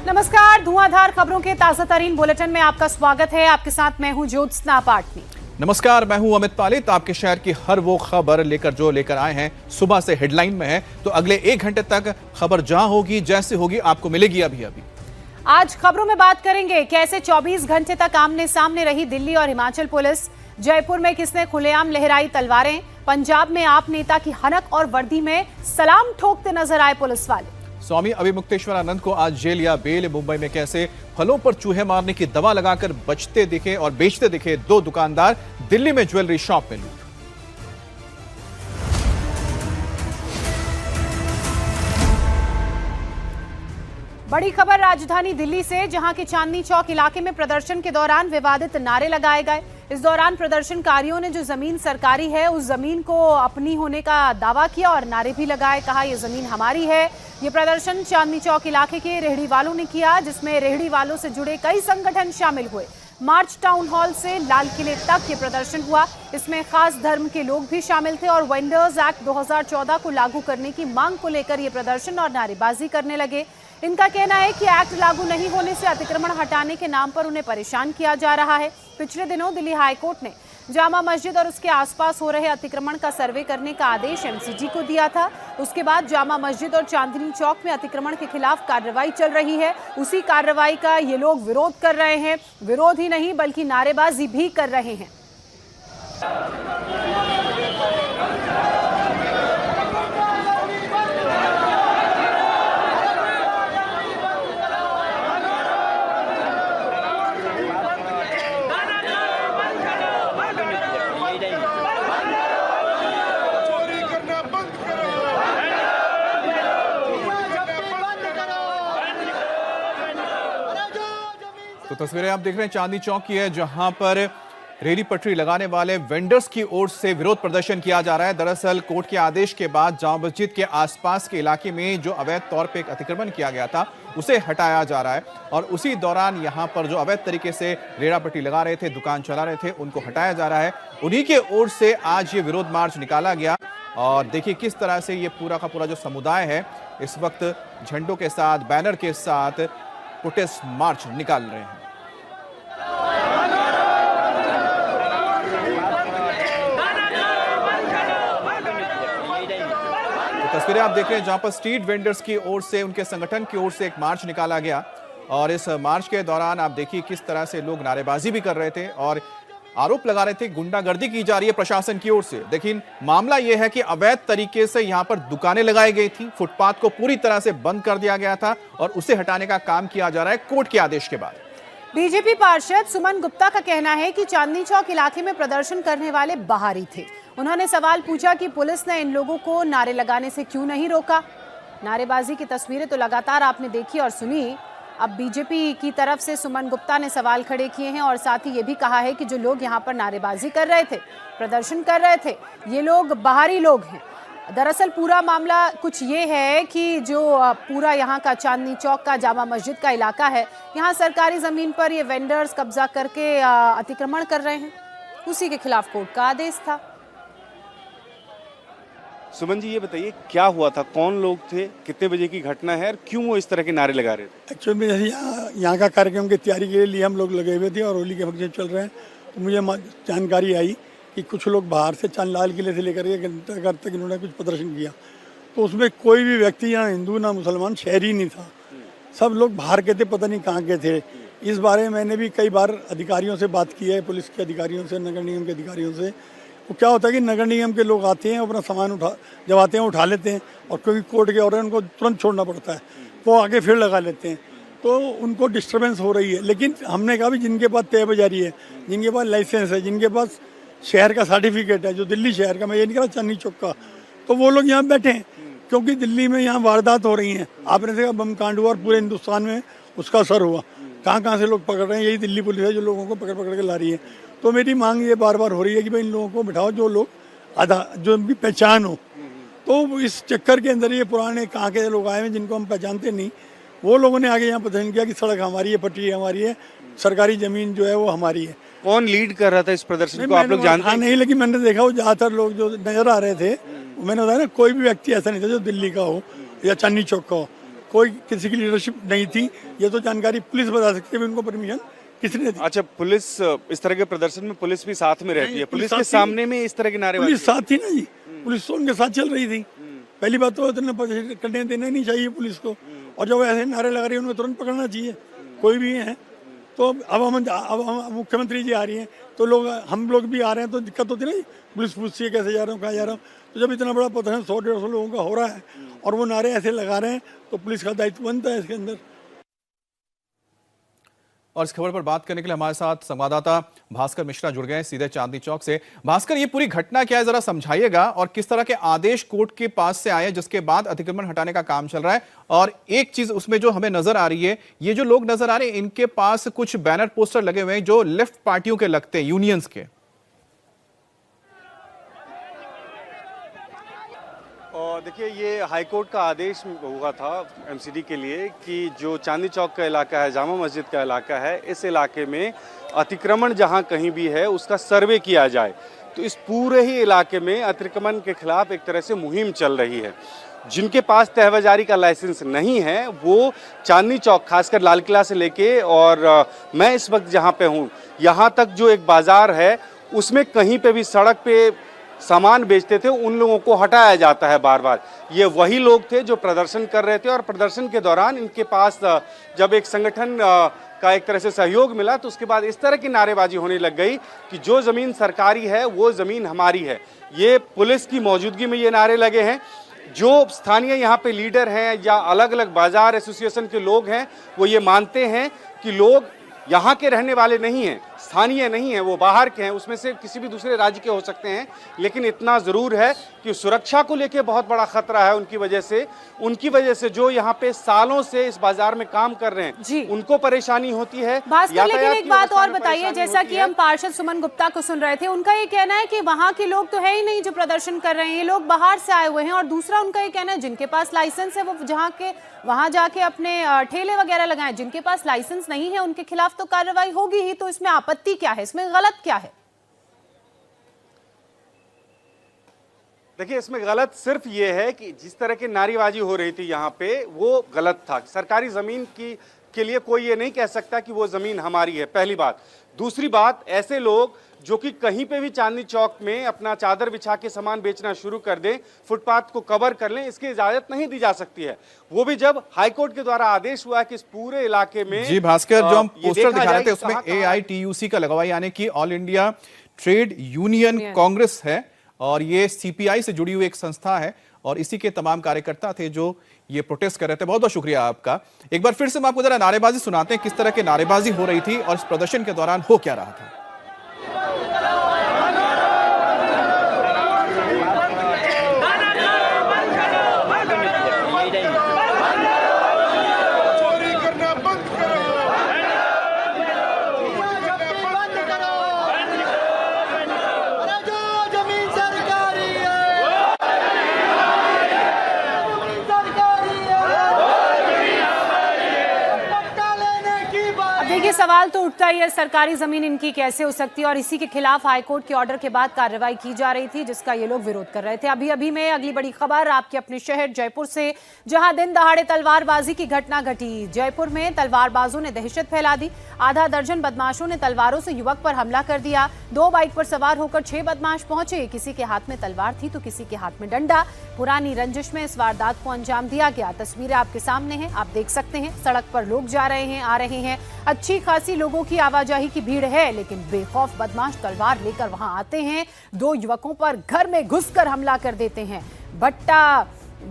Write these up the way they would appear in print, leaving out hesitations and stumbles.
नमस्कार, धुआंधार खबरों के ताजा तरीन बुलेटिन में आपका स्वागत है। आपके साथ मैं हूं ज्योत्सना पाटनी। नमस्कार, मैं हूं अमित पालित। आपके शहर की हर वो खबर लेकर आए हैं। सुबह से हेडलाइन में है तो अगले 1 घंटे तक खबर जहां होगी जैसे होगी आपको मिलेगी अभी। आज खबरों में बात करेंगे कैसे 24 घंटे तक आमने सामने रही दिल्ली और हिमाचल पुलिस। जयपुर में किसने खुलेआम लहराई तलवारें। पंजाब में आप नेता की हनक और वर्दी में सलाम ठोकते नजर आए पुलिस वाले। स्वामी अभिमुक्तेश्वरानंद को आज जेल या बेल। मुंबई में कैसे फलों पर चूहे मारने की दवा लगाकर बचते दिखे और बेचते दिखे 2 दुकानदार। दिल्ली में ज्वेलरी शॉप में लूट। बड़ी खबर राजधानी दिल्ली से, जहां के चांदनी चौक इलाके में प्रदर्शन के दौरान विवादित नारे लगाए गए। इस दौरान प्रदर्शनकारियों ने जो जमीन सरकारी है उस जमीन को अपनी होने का दावा किया और नारे भी लगाए। कहा यह जमीन हमारी है। ये प्रदर्शन चांदनी चौक इलाके के रेहड़ी वालों ने किया, जिसमें रेहड़ी वालों से जुड़े कई संगठन शामिल हुए। मार्च टाउन हॉल से लाल किले तक ये प्रदर्शन हुआ। इसमें खास धर्म के लोग भी शामिल थे और वेंडर्स एक्ट 2014 को लागू करने की मांग को लेकर ये प्रदर्शन और नारेबाजी करने लगे। इनका कहना है कि एक्ट लागू नहीं होने से अतिक्रमण हटाने के नाम पर उन्हें परेशान किया जा रहा है। पिछले दिनों दिल्ली हाईकोर्ट ने जामा मस्जिद और उसके आसपास हो रहे अतिक्रमण का सर्वे करने का आदेश एमसीजी को दिया था। उसके बाद जामा मस्जिद और चांदनी चौक में अतिक्रमण के खिलाफ कार्रवाई चल रही है। उसी कार्रवाई का ये लोग विरोध कर रहे हैं। विरोध ही नहीं बल्कि नारेबाजी भी कर रहे हैं। तो तस्वीरें आप देख रहे हैं चांदनी चौक की है, जहां पर रेहड़ी पटरी लगाने वाले वेंडर्स की ओर से विरोध प्रदर्शन किया जा रहा है। दरअसल कोर्ट के आदेश के बाद जामा मस्जिद के आसपास के इलाके में जो अवैध तौर पे एक अतिक्रमण किया गया था उसे हटाया जा रहा है और उसी दौरान यहां पर जो अवैध तरीके से रेहड़ा पटरी लगा रहे थे, दुकान चला रहे थे, उनको हटाया जा रहा है। उन्हीं के ओर से आज ये विरोध मार्च निकाला गया और देखिए किस तरह से ये पूरा का पूरा जो समुदाय है इस वक्त झंडों के साथ, बैनर के साथ प्रोटेस्ट मार्च निकाल रहे हैं। तो तस्वीरें आप देख रहे हैं जहां पर स्ट्रीट वेंडर्स की ओर से, उनके संगठन की ओर से एक मार्च निकाला गया और इस मार्च के दौरान आप देखिए किस तरह से लोग नारेबाजी भी कर रहे थे और आरोप लगा रहे थे गुंडागर्दी की जा रही है प्रशासन की ओर से। लेकिन मामला यह है कि अवैध तरीके से यहां पर दुकानें लगाई गई थी, फुटपाथ को पूरी तरह से बंद कर दिया गया था और उसे हटाने का काम किया जा रहा है कोर्ट के आदेश के बाद। बीजेपी पार्षद सुमन गुप्ता का कहना है कि चांदनी चौक इलाके में प्रदर्शन करने वाले बाहरी थे। उन्होंने सवाल पूछा कि पुलिस ने इन लोगों को नारे लगाने से क्यों नहीं रोका। नारेबाजी की तस्वीरें तो लगातार आपने देखी और सुनी। अब बीजेपी की तरफ से सुमन गुप्ता ने सवाल खड़े किए हैं और साथ ही ये भी कहा है कि जो लोग यहाँ पर नारेबाजी कर रहे थे, प्रदर्शन कर रहे थे, ये लोग बाहरी लोग हैं। दरअसल पूरा मामला कुछ ये है कि जो पूरा यहाँ का चांदनी चौक का जामा मस्जिद का इलाका है, यहाँ सरकारी ज़मीन पर ये वेंडर्स कब्जा करके अतिक्रमण कर रहे हैं। उसी के खिलाफ कोर्ट का आदेश था। सुमन जी, ये बताइए क्या हुआ था, कौन लोग थे, कितने बजे की घटना है और क्यों वो इस तरह के नारे लगा रहे थे? एक्चुअली यहाँ का कार्यक्रम की तैयारी के लिए हम लोग लगे हुए थे और होली के फंक्शन चल रहे हैं, तो मुझे जानकारी आई कि कुछ लोग बाहर से लाल किले से लेकर के घंटाघर तक इन्होंने कुछ प्रदर्शन किया। तो उसमें कोई भी व्यक्ति ना हिंदू ना मुसलमान, शहरी नहीं था, सब लोग बाहर के थे, पता नहीं कहाँ के थे। इस बारे में मैंने भी कई बार अधिकारियों से बात की है, पुलिस के अधिकारियों से, नगर निगम के अधिकारियों से। वो क्या होता है कि नगर निगम के लोग आते हैं, अपना सामान जब आते हैं उठा लेते हैं और क्योंकि कोर्ट के ऑर्डर उनको तुरंत छोड़ना पड़ता है, वो आगे फिर लगा लेते हैं, तो उनको डिस्टर्बेंस हो रही है। लेकिन हमने कहा भी जिनके पास तय बजारी है, जिनके पास लाइसेंस है, जिनके पास शहर का सर्टिफिकेट है, जो दिल्ली शहर का, मैं ये नहीं कहा चांदनी चौक का, तो वो लोग यहाँ बैठे हैं। क्योंकि दिल्ली में यहाँ वारदात हो रही हैं, आपने देखा बम कांड हुआ और पूरे हिंदुस्तान में उसका असर हुआ। कहाँ से लोग पकड़ रहे हैं, यही दिल्ली पुलिस है जो लोगों को पकड़ के ला रही है। तो मेरी मांग ये बार बार हो रही है कि भाई इन लोगों को बिठाओ, जो लोग जो उनकी पहचान हो। तो इस चक्कर के अंदर ये पुराने कहाँ के लोग आए हैं जिनको हम पहचानते नहीं, वो लोगों ने आगे यहाँ प्रदर्शन किया कि सड़क हमारी है, पटरी हमारी है, सरकारी जमीन जो है वो हमारी है। कौन लीड कर रहा था इस प्रदर्शन को, आप लोग जानते हैं? नहीं, लेकिन मैंने देखा वो ज़्यादातर लोग जो नजर आ रहे थे, मैंने बताया ना, कोई भी व्यक्ति ऐसा नहीं था जो दिल्ली का हो या चांदनी चौक का हो। कोई किसी की लीडरशिप नहीं थी। ये तो जानकारी पुलिस बता सकती है उनको परमिशन किसने दी। अच्छा, पुलिस इस तरह के प्रदर्शन में पुलिस भी साथ में रहती है, पुलिस के साथ सामने में इस तरह की नारेबाजी? पुलिस साथ थी ना जी, पुलिस तो उनके साथ चल रही थी। पहली बात तो इतना करने देना नहीं चाहिए पुलिस को, और जब ऐसे नारे लगा रही है उनको तुरंत पकड़ना चाहिए, कोई भी है। तो अब हम मुख्यमंत्री जी आ रही हैं तो हम लोग भी आ रहे हैं तो दिक्कत होती नहीं, पुलिस पूछती है कैसे जा रहा हूँ, कहाँ जा रहा हूँ। तो जब इतना बड़ा प्रदर्शन 100-150 लोगों का हो रहा है और वो नारे ऐसे लगा रहे हैं तो पुलिस का दायित्व बनता है इसके अंदर। और इस खबर पर बात करने के लिए हमारे साथ संवाददाता भास्कर मिश्रा जुड़ गए हैं सीधे चांदनी चौक से। भास्कर, ये पूरी घटना क्या है, जरा समझाइएगा, और किस तरह के आदेश कोर्ट के पास से आए जिसके बाद अतिक्रमण हटाने का काम चल रहा है। और एक चीज उसमें जो हमें नजर आ रही है, ये जो लोग नजर आ रहे हैं इनके पास कुछ बैनर पोस्टर लगे हुए हैं जो लेफ्ट पार्टियों के लगते हैं, यूनियंस के। और देखिए, ये हाईकोर्ट का आदेश हुआ था एमसीडी के लिए कि जो चांदनी चौक का इलाका है, जामा मस्जिद का इलाका है, इस इलाके में अतिक्रमण जहां कहीं भी है उसका सर्वे किया जाए। तो इस पूरे ही इलाके में अतिक्रमण के खिलाफ एक तरह से मुहिम चल रही है। जिनके पास तहबाजारी का लाइसेंस नहीं है वो चांदनी चौक, खासकर लाल किला से लेके, और मैं इस वक्त जहाँ पे हूँ यहाँ तक जो एक बाजार है उसमें कहीं पे भी सड़क पे सामान बेचते थे उन लोगों को हटाया जाता है बार बार। ये वही लोग थे जो प्रदर्शन कर रहे थे, और प्रदर्शन के दौरान इनके पास जब एक संगठन का एक तरह से सहयोग मिला तो उसके बाद इस तरह की नारेबाजी होने लग गई कि जो ज़मीन सरकारी है वो ज़मीन हमारी है। ये पुलिस की मौजूदगी में ये नारे लगे हैं। जो स्थानीय यहाँ पे लीडर हैं या अलग अलग बाजार एसोसिएशन के लोग हैं वो ये मानते हैं कि लोग यहाँ के रहने वाले नहीं हैं, स्थानीय नहीं हैं, वो बाहर के हैं, उसमें से किसी भी दूसरे राज्य के हो सकते हैं, लेकिन इतना ज़रूर है कि सुरक्षा को लेके बहुत बड़ा खतरा है उनकी वजह से जो यहाँ पे सालों से इस बाजार में काम कर रहे हैं उनको परेशानी होती है। भास्कर, लेकिन एक बात और बताइए, जैसा कि हम पार्षद सुमन गुप्ता को सुन रहे थे, उनका ये कहना है कि वहाँ के लोग तो है ही नहीं जो प्रदर्शन कर रहे हैं, ये लोग बाहर से आए हुए हैं। और दूसरा उनका ये कहना है जिनके पास लाइसेंस है वो वहाँ जाके अपने ठेले वगैरह लगाएं, जिनके पास लाइसेंस नहीं है उनके खिलाफ तो कार्रवाई होगी ही। तो इसमें आपत्ति क्या है, इसमें गलत क्या है? देखिए, इसमें गलत सिर्फ ये है कि जिस तरह की नारेबाजी हो रही थी यहाँ पे वो गलत था। सरकारी जमीन के लिए कोई ये नहीं कह सकता कि वो जमीन हमारी है, पहली बात। दूसरी बात, ऐसे लोग जो कि कहीं पे भी चांदनी चौक में अपना चादर बिछा के सामान बेचना शुरू कर दें, फुटपाथ को कवर कर लें, इसकी इजाजत नहीं दी जा सकती है। वो भी जब हाईकोर्ट के द्वारा आदेश हुआ है कि इस पूरे इलाके में। जी भास्कर, जो हम पोस्टर दिखा रहे थे उसमें AITUC का लगा हुआ, यानी कि all India trade union Congress है, और ये CPI से जुड़ी हुई एक संस्था है, और इसी के तमाम कार्यकर्ता थे जो ये प्रोटेस्ट कर रहे थे। बहुत बहुत शुक्रिया आपका। एक बार फिर से हम आपको जरा नारेबाजी सुनाते हैं, किस तरह की नारेबाजी हो रही थी और इस प्रदर्शन के दौरान हो क्या रहा था। देखिए, सवाल तो उठता ही है, सरकारी जमीन इनकी कैसे हो सकती है, और इसी के खिलाफ हाईकोर्ट के ऑर्डर के बाद कार्रवाई की जा रही थी जिसका ये लोग विरोध कर रहे थे। अभी में अगली बड़ी खबर आपके अपने शहर जयपुर से, जहां दिन दहाड़े तलवारबाजी की घटना घटी। जयपुर में तलवारबाजों ने दहशत फैला दी। आधा दर्जन बदमाशों ने तलवारों से युवक पर हमला कर दिया। 2 बाइक पर सवार होकर 6 बदमाश पहुंचे। किसी के हाथ में तलवार थी तो किसी के हाथ में डंडा। पुरानी रंजिश में इस वारदात को अंजाम दिया गया। तस्वीरें आपके सामने हैं, आप देख सकते हैं। सड़क पर लोग जा रहे हैं, आ रहे हैं, अच्छी खासी लोगों की आवाजाही की भीड़ है, लेकिन बेखौफ बदमाश तलवार लेकर वहां आते हैं। 2 युवकों पर घर में घुसकर हमला कर देते हैं। भट्टा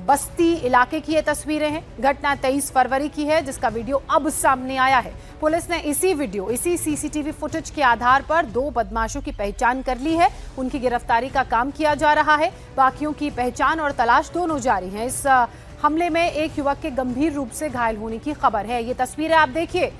बस्ती इलाके की ये तस्वीरें हैं। घटना 23 फरवरी की है जिसका वीडियो अब सामने आया है। पुलिस ने इसी CCTV फुटेज के आधार पर 2 बदमाशों की पहचान कर ली है। उनकी गिरफ्तारी का काम किया जा रहा है। बाकियों की पहचान और तलाश दोनों जारी है। इस हमले में एक युवक के गंभीर रूप से घायल होने की खबर है। ये तस्वीरें आप देखिए,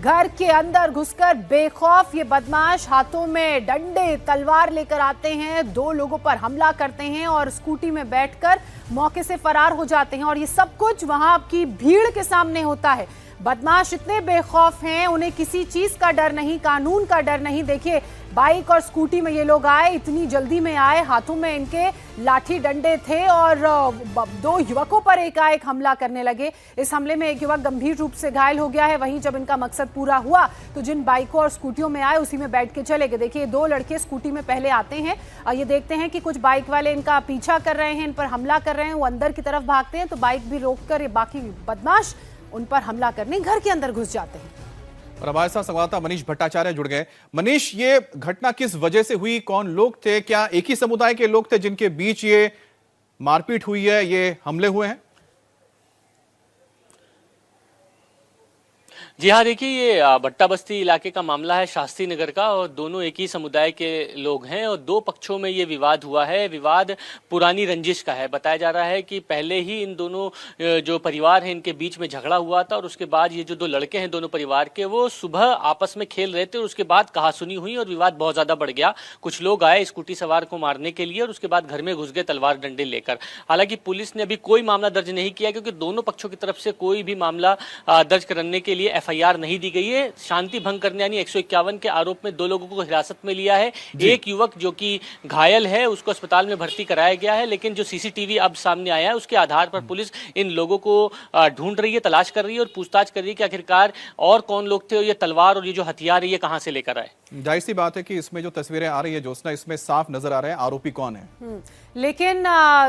घर के अंदर घुसकर बेखौफ ये बदमाश हाथों में डंडे तलवार लेकर आते हैं, 2 लोगों पर हमला करते हैं और स्कूटी में बैठकर मौके से फरार हो जाते हैं। और ये सब कुछ वहां की भीड़ के सामने होता है। बदमाश इतने बेखौफ हैं, उन्हें किसी चीज का डर नहीं, कानून का डर नहीं। देखिए बाइक और स्कूटी में ये लोग आए, इतनी जल्दी में आए, हाथों में इनके लाठी डंडे थे और दो युवकों पर एकाएक हमला करने लगे। इस हमले में एक युवक गंभीर रूप से घायल हो गया है। वहीं जब इनका मकसद पूरा हुआ तो जिन बाइकों और स्कूटियों में आए उसी में बैठ के चले गए। देखिए दो लड़के स्कूटी में पहले आते हैं और ये देखते हैं कि कुछ बाइक वाले इनका पीछा कर रहे हैं, इन पर हमला कर रहे हैं। वो अंदर की तरफ भागते हैं तो बाइक भी रोककर ये बाकी बदमाश उन पर हमला करने घर के अंदर घुस जाते हैं। और हमारे साथ संवाददाता मनीष भट्टाचार्य जुड़ गए। मनीष, ये घटना किस वजह से हुई? कौन लोग थे? क्या एक ही समुदाय के लोग थे जिनके बीच ये मारपीट हुई है, ये हमले हुए हैं? जी हाँ, देखिए ये भट्टा बस्ती इलाके का मामला है, शास्त्री नगर का, और दोनों एक ही समुदाय के लोग हैं और दो पक्षों में ये विवाद हुआ है। विवाद पुरानी रंजिश का है। बताया जा रहा है कि पहले ही इन दोनों जो परिवार हैं इनके बीच में झगड़ा हुआ था और उसके बाद ये जो दो लड़के हैं दोनों परिवार के, वो सुबह आपस में खेल रहे थे और उसके बाद कहासुनी हुई और विवाद बहुत ज्यादा बढ़ गया। कुछ लोग आए स्कूटी सवार को मारने के लिए और उसके बाद घर में घुस गए तलवार डंडे लेकर। हालांकि पुलिस ने अभी कोई मामला दर्ज नहीं किया क्योंकि दोनों पक्षों की तरफ से कोई भी मामला दर्ज करने के लिए एफआईआर नहीं दी गई है। शांति भंग करने यानी 151 के आरोप में दो लोगों को हिरासत में लिया है। एक युवक जो कि घायल है उसको अस्पताल में भर्ती कराया गया है, लेकिन जो सीसीटीवी अब सामने आया है उसके आधार पर पुलिस इन लोगों को ढूंढ रही है, तलाश कर रही है और पूछताछ कर रही है कि आखिरकार और कौन लोग थे और ये तलवार और ये जो हथियार है ये कहां से लेकर आए। जाहिर सी बात है कि इसमें जो तस्वीरें आ रही है ज्योत्सना, इसमें साफ नजर आ रहे हैं आरोपी कौन है। लेकिन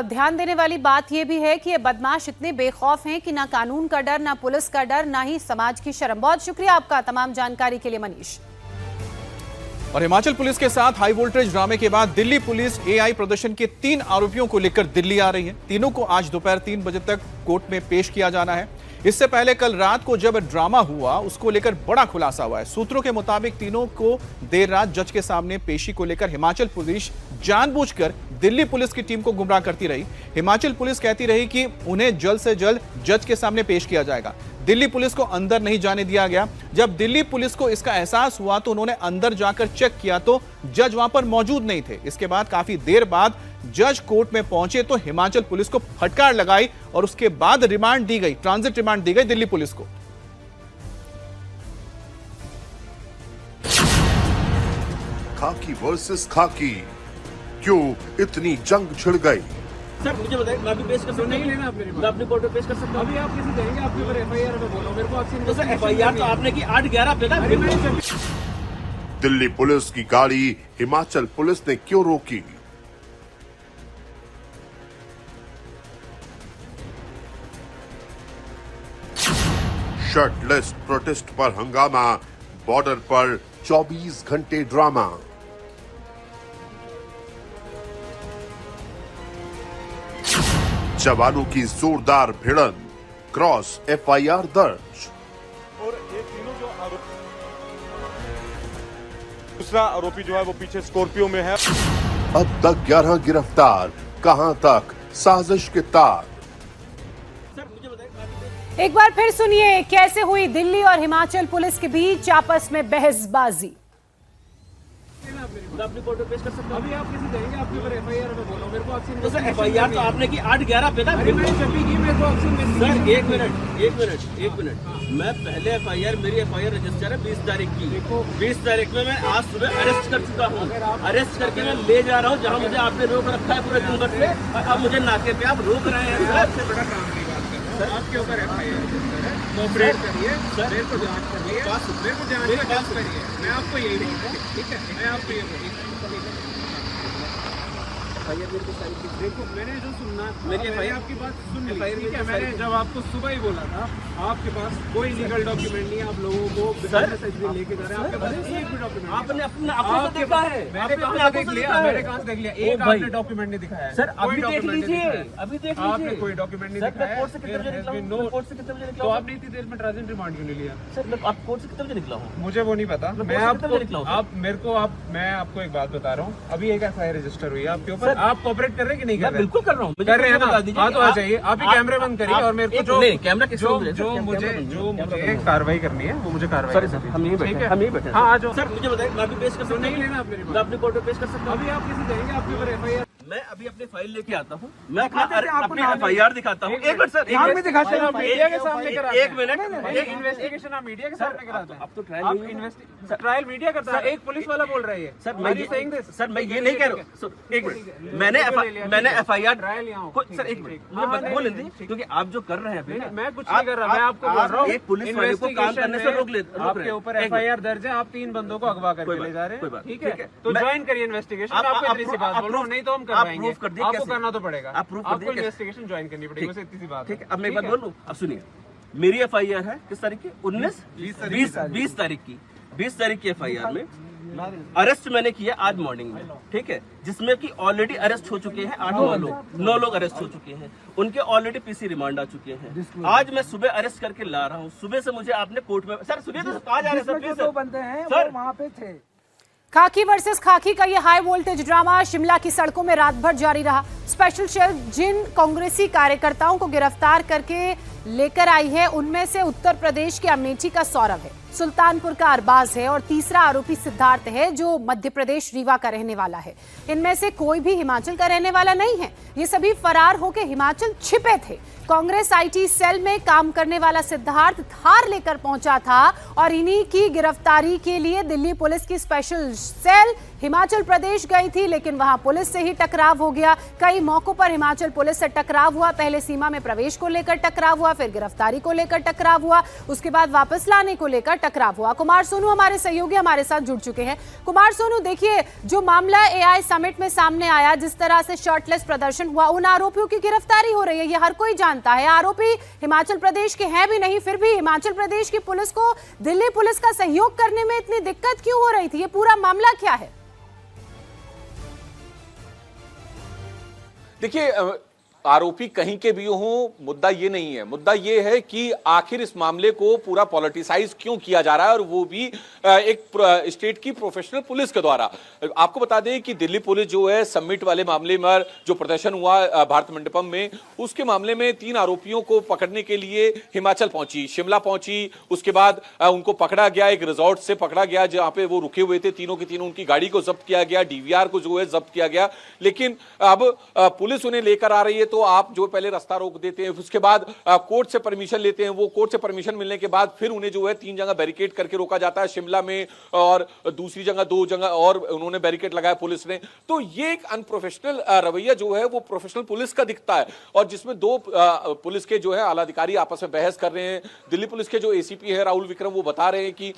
ध्यान देने वाली बात यह भी है कि ये बदमाश इतने बेखौफ हैं कि ना कानून का डर, ना पुलिस का डर, ना ही समाज की शर्म। बहुत शुक्रिया आपका तमाम जानकारी के लिए मनीष। और हिमाचल पुलिस के साथ हाई वोल्टेज ड्रामे के बाद दिल्ली पुलिस एआई प्रदर्शन के 3 आरोपियों को लेकर दिल्ली आ रही है। तीनों को आज दोपहर 3 बजे तक कोर्ट में पेश किया जाना है। इससे पहले कल रात को जब ड्रामा हुआ उसको लेकर बड़ा खुलासा हुआ है। सूत्रों के मुताबिक तीनों को देर रात जज के सामने पेशी को लेकर हिमाचल पुलिस जानबूझकर दिल्ली पुलिस की टीम को गुमराह करती रही। हिमाचल पुलिस कहती रही कि उन्हें जल्द से जल्द जज के सामने पेश किया जाएगा। दिल्ली पुलिस को अंदर नहीं जाने दिया गया। जब दिल्ली पुलिस को इसका एहसास हुआ तो उन्होंने अंदर जाकर चेक किया तो जज वहां पर मौजूद नहीं थे। इसके बाद काफी देर बाद जज कोर्ट में पहुंचे तो हिमाचल पुलिस को फटकार लगाई और उसके बाद रिमांड दी गई, ट्रांजिट रिमांड दी गई दिल्ली पुलिस को। खाकी वर्सेस खाकी, क्यों इतनी जंग छिड़ गई? सर मुझे बताइए, मैं भी पेश कर सकता हूं? नहीं लेना आप मेरी बात। मैं अपनी कोर्ट में पेश कर सकता हूं? अभी आप किसी देंगे आपके ऊपर एफआईआर में बोलो मेरे को आपसे। तो सर एफआईआर तो आपने की 8-11 पे था। दिल्ली पुलिस की गाड़ी हिमाचल पुलिस ने क्यों रोकी? शर्टलेस प्रोटेस्ट पर हंगामा, बॉर्डर पर 24 घंटे ड्रामा। जवानों की जोरदार भिड़न, क्रॉस एफआईआर दर्ज। और ये तीनों जो दूसरा आरोपी जो है वो पीछे स्कॉर्पियो में है। अब तक 11 गिरफ्तार, कहां तक साजिश के तार? एक बार फिर सुनिए कैसे हुई दिल्ली और हिमाचल पुलिस के बीच आपस में बहसबाजी। मैं अपनी कोर्ट में पेश कर सकता हूं? अभी आप किसी देंगे आपके ऊपर एफआईआर में बोलो मेरे को आपसे। तो सर एफआईआर तो आपने की 8-11 पे था। मैंने जब भी की मेरे को आपसे। सर एक मिनट मैं पहले एफआईआर, मेरी एफआईआर रजिस्टर है 20 तारीख की। देखो 20 तारीख में मैं आज सुबह अरेस्ट कर चुका हूँ। अरेस्ट करके मैं ले जा रहा हूँ जहाँ मुझे आपने रोक रखा है पूरे दिन भर पे, और अब मुझे नाके पे आप रोक रहे हैं। सबसे बड़ा काम की बात कर रहे हैं आपके ऊपर एफआईआर कोऑपरेट करिए, मेरे को जांच करिए, मेरे को जांच करिए। मैं आपको यही नहीं, ठीक है, मैं आपको ये देखो मैंने जो सुनना, मेरी एफआईआर आपकी बात सुन ली, ठीक है। मैंने जब आपको सुबह ही बोला था आपके पास कोई लीगल डॉक्यूमेंट नहीं है, आप लोगों को लेके जा रहे हैं, आपके पास एक भी डॉक्यूमेंट आपने अपना देखा है। मैंने कहाँ देख लिया, एक आपने डॉक्यूमेंट नहीं दिखाया है। सर अभी देख लीजिए, आपने कोई डॉक्यूमेंट नहीं दिखाया है। तो आपने इतनी देर में ट्रांजिट रिमांड क्यों नहीं लिया? सर आप कोर्ट से कितने बजे निकला हूँ? मुझे वो नहीं पता। मैं आपको एक बात बता रहा हूँ, अभी एक एफआईआर रजिस्टर हुई है आपके ऊपर। आप कोऑपरेट कर रहे हैं कि नहीं कर रहे? बिल्कुल कर रहा हूँ। कर रहे हैं ना? हाँ तो आ जाइए, आप ही कैमरे बंद करिए और मेरे को जो मुझे कार्रवाई करनी है वो मुझे कार्रवाई करनी है। हम यही बैठे। हाँ आ जाओ। सर मुझे बताइए, मैं भी पेश कर सकता हूं? नहीं लेना आप मेरी बात। मैं अपनी कोर्ट में पेश कर सकता हूं? अभी आप किसी देंगे आपके ऊपर एफआईआर। मैं अभी अपनी फाइल लेके आता हूँ, मैं अपनी FIR दिखाता हूँ। एक मिनट सर, मीडिया के सामने कराते हैं। एक मिनट, एक इन्वेस्टिगेशन आप मीडिया के सामने कराते हैं। अब तो ट्रायल आप नहीं है। ट्रायल मीडिया करता है। एक पुलिस वाला बोल रहा है सर मैं ये नहीं कह रहा हूँ। एक मिनट, मैंने FIR ट्रायल यहाँ सर एक मिनट बोल लेंगे, क्योंकि आप जो कर रहे हैं अभी, मैं कुछ नहीं कर रहा, मैं आपको बोल रहा हूँ एक पुलिस वाले को काम करने से रोक ले, आपके ऊपर FIR दर्ज है, आप 3 बंदों को अगवा करके ले जा रहे हैं, ठीक है? तो ज्वाइन करिए इन्वेस्टिगेशन। आपको इतनी सी बात बोल रहा हूँ, नहीं तो हम करवाएंगे। आपको करना तो पड़ेगा, आपको इन्वेस्टिगेशन ज्वाइन करनी पड़ेगी, बस इतनी सी बात है। ठीक है, अब मैं एक बात बोलूं, अब सुनिए, मेरी FIR है किस तारीख की? 20 तारीख की FIR में अरेस्ट मैंने किया आज मॉर्निंग में, ठीक है, जिसमें कि ऑलरेडी अरेस्ट हो चुके हैं 9 लोग अरेस्ट हो चुके हैं, उनके ऑलरेडी PC रिमांड आ चुके हैं। आज मैं सुबह अरेस्ट करके ला रहा हूँ, सुबह से मुझे आपने कोर्ट में सर सुनिए तो कहा जा रहा है सर, प्लीज सर वहाँ पे थे। खाकी वर्सेस खाकी का ये हाई वोल्टेज ड्रामा शिमला की सड़कों में रात भर जारी रहा। स्पेशल सेल जिन कांग्रेसी कार्यकर्ताओं को गिरफ्तार करके लेकर आई है, उनमें से उत्तर प्रदेश के अमेठी का सौरभ है, सुल्तानपुर का अरबाज है और तीसरा आरोपी सिद्धार्थ है जो मध्य प्रदेश रीवा का रहने वाला है। इनमें से कोई भी हिमाचल का रहने वाला नहीं है, ये सभी फरार होकर हिमाचल छिपे थे। कांग्रेस IT सेल में काम करने वाला सिद्धार्थ थार लेकर पहुंचा था और इन्हीं की गिरफ्तारी के लिए दिल्ली पुलिस की स्पेशल सेल हिमाचल प्रदेश गई थी, लेकिन वहां पुलिस से ही टकराव हो गया। कई मौकों पर हिमाचल पुलिस से टकराव हुआ, पहले सीमा में प्रवेश को लेकर टकराव हुआ, फिर गिरफ्तारी को लेकर टकराव हुआ, उसके बाद वापस लाने को लेकर टकराव हुआ। कुमार सोनू हमारे सहयोगी हमारे साथ जुड़ चुके हैं। कुमार सोनू, देखिए जो मामला AI समिट में सामने आया, जिस तरह से शर्टलेस प्रदर्शन हुआ, उन आरोपियों की गिरफ्तारी हो रही है, ये हर कोई जानता है। आरोपी हिमाचल प्रदेश के हैं भी नहीं, फिर भी हिमाचल प्रदेश की पुलिस को दिल्ली पुलिस का सहयोग करने में इतनी दिक्कत क्यों हो रही थी? ये पूरा मामला क्या है? देखिए, आरोपी कहीं के भी हों, मुद्दा ये नहीं है। मुद्दा ये है कि आखिर इस मामले को पूरा पॉलिटिसाइज क्यों किया जा रहा है, और वो भी एक स्टेट की प्रोफेशनल पुलिस के द्वारा। आपको बता दें कि दिल्ली पुलिस जो है समिट वाले मामले में जो प्रदर्शन हुआ भारत मंडपम में, उसके मामले में 3 आरोपियों को पकड़ने के लिए हिमाचल पहुंची, शिमला पहुंची। उसके बाद उनको पकड़ा गया, एक रिजॉर्ट से पकड़ा गया जहां पे वो रुके हुए थे, तीनों के तीनों। उनकी गाड़ी को जब्त किया गया, DVR को जो है जब्त किया गया। लेकिन अब पुलिस उन्हें लेकर आ रही है तो आप जो पहले रास्ता रोक देते हैं, उसके बाद कोर्ट से परमिशन लेते हैं। वो कोर्ट से परमिशन मिलने के बाद फिर उन्हें जो है 3 जगह बैरिकेड करके रोका जाता है, शिमला में और दूसरी जगह 2 जगह और उन्होंने बैरिकेड लगाया पुलिस ने। तो ये एक अनप्रोफेशनल रवैया जो है वो प्रोफेशनल पुलिस का दिखता है, और जिसमें 2 पुलिस के जो है आला अधिकारी आपस में बहस कर रहे हैं। दिल्ली पुलिस के जो ACP है राहुल विक्रम, वो बता रहे हैं कि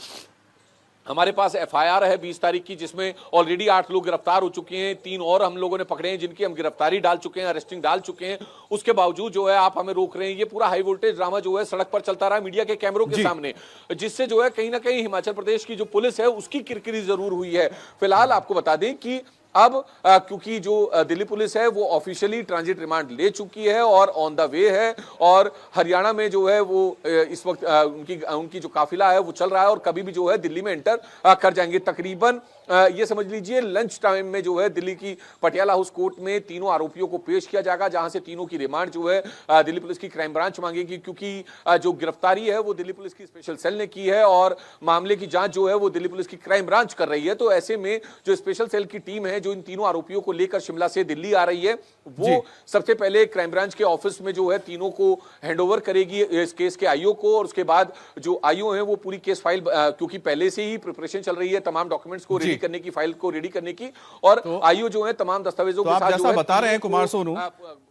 हमारे पास FIR है 20 तारीख की, जिसमें ऑलरेडी 8 लोग गिरफ्तार हो चुके हैं, 3 और हम लोगों ने पकड़े हैं जिनकी हम गिरफ्तारी डाल चुके हैं, अरेस्टिंग डाल चुके हैं। उसके बावजूद जो है आप हमें रोक रहे हैं। ये पूरा हाई वोल्टेज ड्रामा जो है सड़क पर चलता रहा मीडिया के कैमरों के सामने, जिससे जो है कहीं ना कहीं हिमाचल प्रदेश की जो पुलिस है उसकी किरकिरी जरूर हुई है। फिलहाल आपको बता दें कि अब क्योंकि जो दिल्ली पुलिस है वो ऑफिशियली ट्रांजिट रिमांड ले चुकी है और ऑन द वे है, और हरियाणा में जो है वो इस वक्त उनकी जो काफिला है वो चल रहा है, और कभी भी जो है दिल्ली में एंटर कर जाएंगे। तकरीबन ये समझ लीजिए लंच टाइम में जो है दिल्ली की पटियाला हाउस कोर्ट में तीनों आरोपियों को पेश किया जाएगा, जहां से तीनों की रिमांड जो है दिल्ली पुलिस की क्राइम ब्रांच मांगेगी, क्योंकि जो गिरफ्तारी है वो दिल्ली पुलिस की स्पेशल सेल ने की है और मामले की जांच जो है वो दिल्ली पुलिस की क्राइम ब्रांच कर रही है। तो ऐसे में जो स्पेशल सेल की टीम है जो इन तीनों आरोपियों को लेकर शिमला से दिल्ली आ रही है, वो सबसे पहले क्राइम ब्रांच के ऑफिस में जो है तीनों को हैंडओवर करेगी इस केस के IO को, और उसके बाद जो IO है वो पूरी केस फाइल, क्योंकि पहले से ही प्रिपरेशन चल रही है तमाम डॉक्यूमेंट्स को रेडी करने की, फाइल को रेडी करने की, और IO जो है तमाम दस्तावेजों के साथ जैसा बता रहे हैं कुमार सोनू,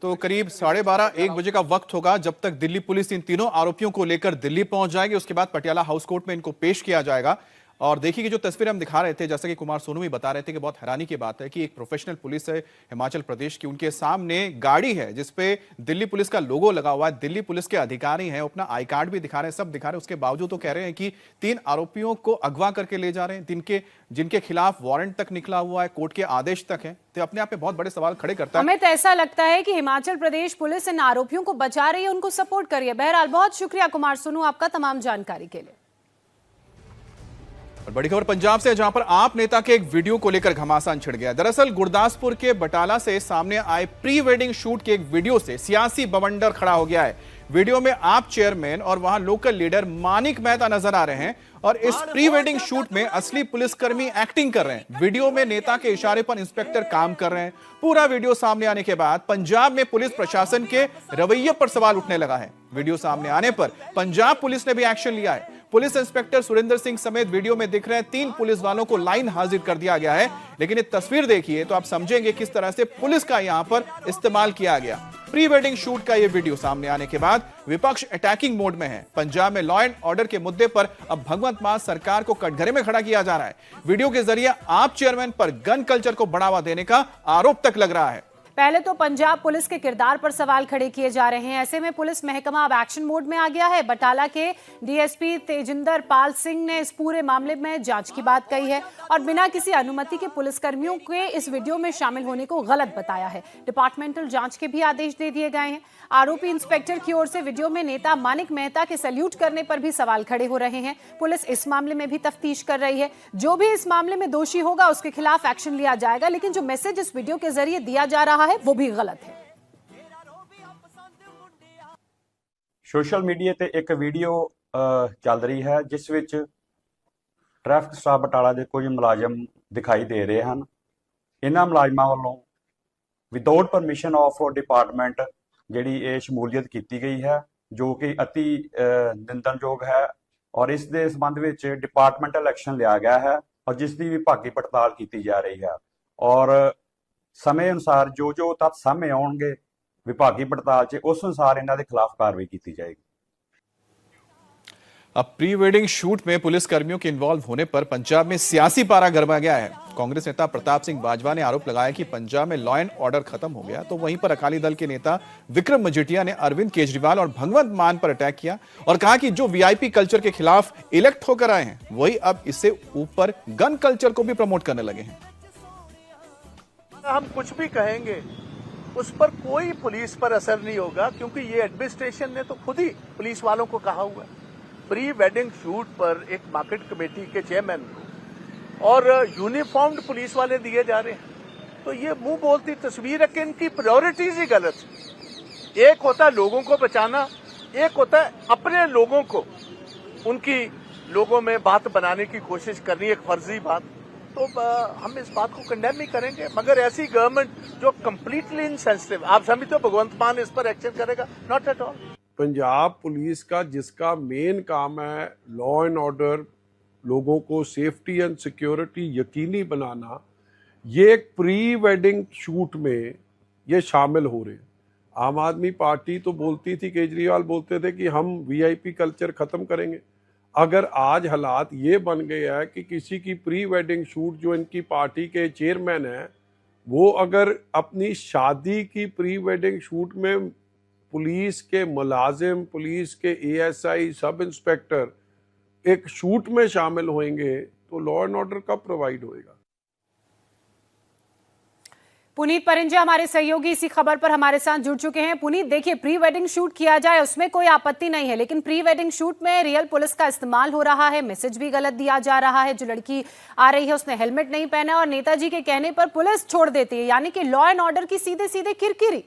तो करीब 12:30-1 बजे का वक्त होगा जब तक दिल्ली पुलिस इन तीनों आरोपियों को लेकर दिल्ली पहुंच जाएगी। उसके बाद पटियाला हाउस कोर्ट में इनको पेश किया जाएगा। और देखिए कि जो तस्वीर हम दिखा रहे थे, जैसा कि कुमार सोनू भी बता रहे थे कि बहुत हैरानी की बात है कि एक प्रोफेशनल पुलिस है हिमाचल प्रदेश की, उनके सामने गाड़ी है जिसपे दिल्ली पुलिस का लोगो लगा हुआ है, दिल्ली पुलिस के अधिकारी हैं, अपना आई कार्ड भी दिखा रहे हैं, सब दिखा रहे हैं। उसके बावजूद तो कह रहे हैं कि 3 आरोपियों को अगवा करके ले जा रहे हैं, जिनके खिलाफ वारंट तक निकला हुआ है, कोर्ट के आदेश तक है। तो अपने आप में बहुत बड़े सवाल खड़े करता है। हमें तो ऐसा लगता है कि हिमाचल प्रदेश पुलिस इन आरोपियों को बचा रही है, उनको सपोर्ट कर रही है। बहरहाल बहुत शुक्रिया कुमार सोनू आपका तमाम जानकारी के लिए। और बड़ी खबर पंजाब से, जहां पर आप नेता के एक वीडियो को लेकर घमासान छिड़ गया। दरअसल गुरदासपुर के बटाला से सामने आए प्री वेडिंग शूट के एक वीडियो से सियासी बवंडर खड़ा हो गया है। वीडियो में आप चेयरमैन और वहां लोकल लीडर मानिक मेहता नजर आ रहे हैं और इस प्री वेडिंग शूट में असली पुलिसकर्मी एक्टिंग कर रहे हैं। वीडियो में नेता के इशारे पर इंस्पेक्टर काम कर रहे हैं। पूरा वीडियो सामने आने के बाद पंजाब में पुलिस प्रशासन के रवैये पर सवाल उठने लगा है। वीडियो सामने आने पर पंजाब पुलिस ने भी एक्शन लिया है। पुलिस इंस्पेक्टर सुरेंद्र सिंह समेत वीडियो में दिख रहे 3 पुलिस वालों को लाइन हाजिर कर दिया गया है। लेकिन ये तस्वीर देखिए तो आप समझेंगे किस तरह से पुलिस का यहां पर इस्तेमाल किया गया। प्री वेडिंग शूट का यह वीडियो सामने आने के बाद विपक्ष अटैकिंग मोड में है। पंजाब में लॉ एंड ऑर्डर के मुद्दे पर अब भगवंत मान सरकार को कटघरे में खड़ा किया जा रहा है। वीडियो के जरिए आप चेयरमैन पर गन कल्चर को बढ़ावा देने का आरोप तक लग रहा है। पहले तो पंजाब पुलिस के किरदार पर सवाल खड़े किए जा रहे हैं। ऐसे में पुलिस महकमा अब एक्शन मोड में आ गया है। बटाला के डीएसपी तेजिंदर पाल सिंह ने इस पूरे मामले में जांच की बात कही है और बिना किसी अनुमति के पुलिसकर्मियों के इस वीडियो में शामिल होने को गलत बताया है। डिपार्टमेंटल जांच के भी आदेश दे दिए गए हैं। आरोपी इंस्पेक्टर की ओर से वीडियो में नेता मानिक मेहता के सैल्यूट करने पर भी सवाल खड़े हो रहे हैं। पुलिस इस मामले में भी तफ्तीश कर रही है। जो भी इस मामले में दोषी होगा उसके खिलाफ एक्शन लिया जाएगा, लेकिन जो मैसेज इस वीडियो के जरिए दिया जा रहा है वो भी गलत है। सोशल मीडिया ਤੇ ਇੱਕ ਵੀਡੀਓ ਚੱਲ ਰਹੀ ਹੈ ਜਿਸ ਵਿੱਚ ਟ੍ਰੈਫਿਕ ਸਟਾਫ ਬਟਾਲਾ ਦੇ ਕੁਝ ਮੁਲਾਜ਼ਮ ਦਿਖਾਈ ਦੇ ਰਹੇ ਹਨ। ਇਹਨਾਂ ਮੁਲਾਜ਼ਮਾਂ ਵੱਲੋਂ ਵਿਦਆਊਟ ਪਰਮਿਸ਼ਨ ਆਫ ਡਿਪਾਰਟਮੈਂਟ ਜਿਹੜੀ ਇਹ ਸ਼ਮੂਲੀਅਤ ਕੀਤੀ ਗਈ ਹੈ, ਜੋ ਕਿ ਅਤੀ ਨਿੰਦਣਯੋਗ ਹੈ ਔਰ ਇਸ ਦੇ ਸੰਬੰਧ ਵਿੱਚ ਡਿਪਾਰਟਮੈਂਟਲ ਐਕਸ਼ਨ ਲਿਆ ਗਿਆ ਹੈ ਔਰ ਜਿਸ ਦੀ ਵਿਭਾਗੀ ਪੜਤਾਲ ਕੀਤੀ ਜਾ ਰਹੀ ਹੈ ਔਰ समय अनुसार जो जो तथ्य सामने आउणगे विभागी पड़ताल च उस अनुसार इन्हां दे खिलाफ कार्रवाई की जाएगी। अब प्री वेडिंग शूट में पुलिस कर्मियों के इन्वॉल्व होने पर पंजाब में सियासी पारा गरमा गया है। कांग्रेस नेता प्रताप सिंह बाजवा ने आरोप लगाया कि पंजाब में लॉ एंड ऑर्डर खत्म हो गया, तो वहीं पर अकाली दल के नेता विक्रम मजीठिया ने अरविंद केजरीवाल और भगवंत मान पर अटैक किया और कहा कि जो वीआईपी कल्चर के खिलाफ इलेक्ट होकर आए हैं वही अब इससे ऊपर गन कल्चर को भी प्रमोट करने लगे हैं। हम कुछ भी कहेंगे उस पर कोई पुलिस पर असर नहीं होगा, क्योंकि ये एडमिनिस्ट्रेशन ने तो खुद ही पुलिस वालों को कहा हुआ है। प्री वेडिंग शूट पर एक मार्केट कमेटी के चेयरमैन को और यूनिफॉर्म्ड पुलिस वाले दिए जा रहे हैं, तो ये मुंह बोलती तस्वीर है कि इनकी प्रायोरिटीज ही गलत है। एक होता है लोगों को बचाना, एक होता है अपने लोगों को उनकी लोगों में बात बनाने की कोशिश करनी, एक फर्जी बात। तो हम इस बात को कंडेम नहीं करेंगे, मगर ऐसी गवर्नमेंट जो कंप्लीटली इनसेंसिटिव, आप समझते हो भगवंत मान इस पर एक्शन करेगा? Not at all. Punjab police का जिसका मेन काम है लॉ एंड ऑर्डर, लोगों को सेफ्टी एंड सिक्योरिटी यकीनी बनाना, ये एक प्री वेडिंग शूट में ये शामिल हो रहे हैं। आम आदमी पार्टी तो बोलती थी, केजरीवाल बोलते थे कि हम वीआईपी कल्चर खत्म करेंगे। अगर आज हालात ये बन गए है कि किसी की प्री वेडिंग शूट, जो इनकी पार्टी के चेयरमैन हैं, वो अगर अपनी शादी की प्री वेडिंग शूट में पुलिस के मुलाजिम, पुलिस के एएसआई, सब इंस्पेक्टर एक शूट में शामिल होंगे तो लॉ एंड ऑर्डर कब प्रोवाइड होएगा? पुनीत परिंजा हमारे सहयोगी इसी खबर पर हमारे साथ जुड़ चुके हैं। पुनीत, देखिए, प्री वेडिंग शूट किया जाए उसमें कोई आपत्ति नहीं है, लेकिन प्री वेडिंग शूट में रियल पुलिस का इस्तेमाल हो रहा है, मैसेज भी गलत दिया जा रहा है। जो लड़की आ रही है उसने हेलमेट नहीं पहना और नेताजी के कहने पर पुलिस छोड़ देती है, यानी कि लॉ एंड ऑर्डर की सीधे सीधे किरकिरी।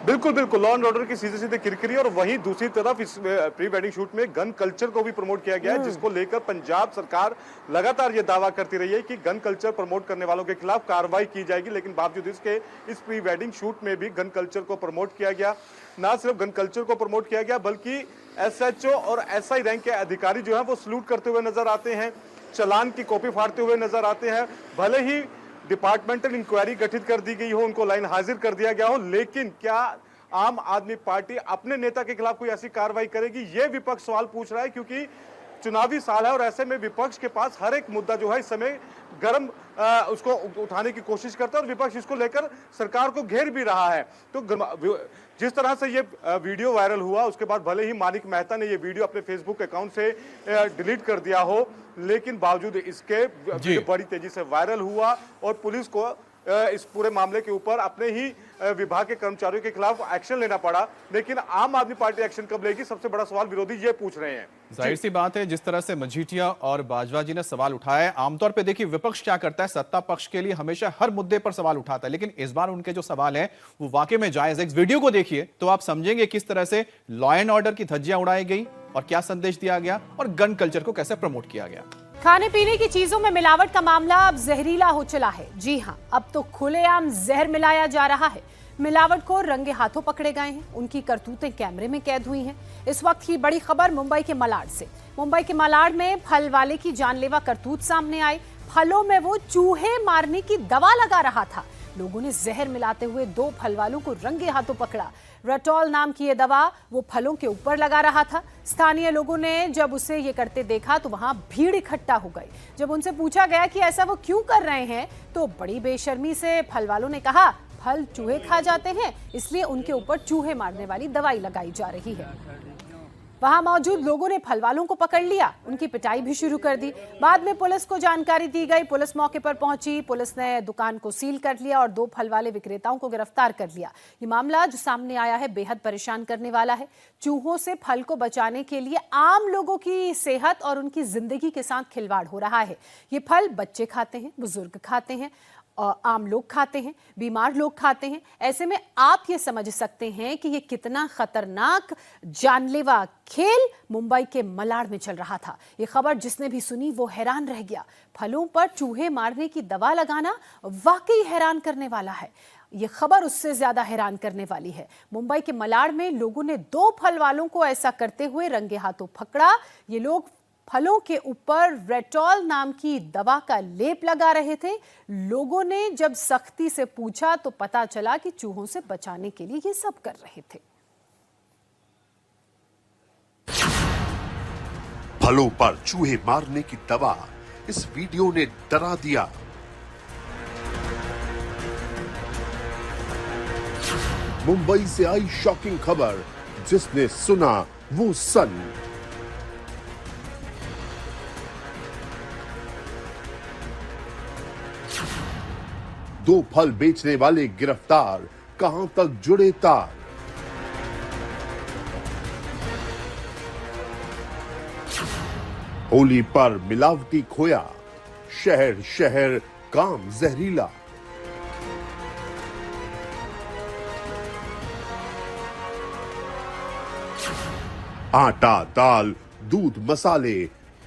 बिल्कुल बिल्कुल, लॉ एंड ऑर्डर की सीधे सीधे किरकिरी। और वहीं दूसरी तरफ इस प्री वेडिंग शूट में गन कल्चर को भी प्रमोट किया गया है, जिसको लेकर पंजाब सरकार लगातार ये दावा करती रही है कि गन कल्चर प्रमोट करने वालों के खिलाफ कार्रवाई की जाएगी। लेकिन बावजूद इसके इस प्री वेडिंग शूट में भी गन कल्चर को प्रमोट किया गया। ना सिर्फ गन कल्चर को प्रमोट किया गया, बल्कि एसएचओ और एसआई रैंक के अधिकारी जो है वो सल्यूट करते हुए नजर आते हैं, चलान की कॉपी फाड़ते हुए नजर आते हैं। भले ही डिपार्टमेंटल इंक्वायरी गठित कर दी गई हो, उनको लाइन हाजिर कर दिया गया हो, लेकिन क्या आम आदमी पार्टी अपने नेता के खिलाफ कोई ऐसी कार्रवाई करेगी? ये विपक्ष सवाल पूछ रहा है, क्योंकि चुनावी साल है और ऐसे में विपक्ष के पास हर एक मुद्दा जो है इस समय गर्म उसको उठाने की कोशिश करता है और विपक्ष इसको लेकर सरकार को घेर भी रहा है। तो जिस तरह से ये वीडियो वायरल हुआ, उसके बाद भले ही मानिक मेहता ने ये वीडियो अपने फेसबुक अकाउंट से डिलीट कर दिया हो, लेकिन बावजूद इसके बड़ी तेजी से वायरल हुआ और पुलिस को इस पूरे मामले के ऊपर अपने ही विभाग के कर्मचारियों के खिलाफ एक्शन लेना पड़ा, लेकिन आम आदमी पार्टी एक्शन कब लेगी, सबसे बड़ा सवाल विरोधी ये पूछ रहे हैं। जाहिर सी बात है, जिस तरह से मजीठिया और बाजवा जी ने सवाल उठाया, आमतौर पे देखिए विपक्ष क्या करता है, सत्ता पक्ष के लिए हमेशा हर मुद्दे पर सवाल उठाता है, लेकिन इस बार उनके जो सवाल है वो वाकई में जायज है। इस वीडियो को देखिए तो आप समझेंगे किस तरह से लॉ एंड ऑर्डर की धज्जियां उड़ाई गई और क्या संदेश दिया गया और गन कल्चर को कैसे प्रमोट किया गया। खाने पीने की चीजों में मिलावट का मामला अब जहरीला हो चला है। जी हां, अब तो खुलेआम जहर मिलाया जा रहा है। मिलावटखोर रंगे हाथों पकड़े गए हैं, उनकी करतूतें कैमरे में कैद हुई हैं। इस वक्त की बड़ी खबर मुंबई के मलाड से। मुंबई के मलाड में फल वाले की जानलेवा करतूत सामने आई। फलों में वो चूहे मारने की दवा लगा रहा था। लोगों ने जहर मिलाते हुए 2 फल वालों को रंगे हाथों पकड़ा। रेटॉल नाम की ये दवा वो फलों के ऊपर लगा रहा था। स्थानीय लोगों ने जब उसे ये करते देखा तो वहां भीड़ इकट्ठा हो गई। जब उनसे पूछा गया कि ऐसा वो क्यों कर रहे हैं तो बड़ी बेशर्मी से फल वालों ने कहा, फल चूहे खा जाते हैं, इसलिए उनके ऊपर चूहे मारने वाली दवाई लगाई जा रही है। वहां मौजूद लोगों ने फल वालों को पकड़ लिया, उनकी पिटाई भी शुरू कर दी। बाद में पुलिस को जानकारी दी गई, पुलिस मौके पर पहुंची। पुलिस ने दुकान को सील कर लिया और 2 फल वाले विक्रेताओं को गिरफ्तार कर लिया। ये मामला जो सामने आया है बेहद परेशान करने वाला है। चूहों से फल को बचाने के लिए आम लोगों की सेहत और उनकी जिंदगी के साथ खिलवाड़ हो रहा है। ये फल बच्चे खाते हैं, बुजुर्ग खाते हैं, आम लोग खाते हैं, बीमार लोग खाते हैं। ऐसे में आप ये समझ सकते हैं कि ये कितना खतरनाक जानलेवा खेल मुंबई के मलाड में चल रहा था। ये खबर जिसने भी सुनी वो हैरान रह गया। फलों पर चूहे मारने की दवा लगाना वाकई हैरान करने वाला है। ये खबर उससे ज्यादा हैरान करने वाली है। मुंबई के मलाड में लोगों ने 2 फल वालों को ऐसा करते हुए रंगे हाथों पकड़ा। ये लोग फलों के ऊपर रेटॉल नाम की दवा का लेप लगा रहे थे। लोगों ने जब सख्ती से पूछा तो पता चला कि चूहों से बचाने के लिए ये सब कर रहे थे। फलों पर चूहे मारने की दवा, इस वीडियो ने डरा दिया। मुंबई से आई शॉकिंग खबर, जिसने सुना वो सन। दो फल बेचने वाले गिरफ्तार, कहां तक जुड़े तार। होली पर मिलावटी खोया, शहर शहर काम जहरीला। आटा दाल दूध मसाले,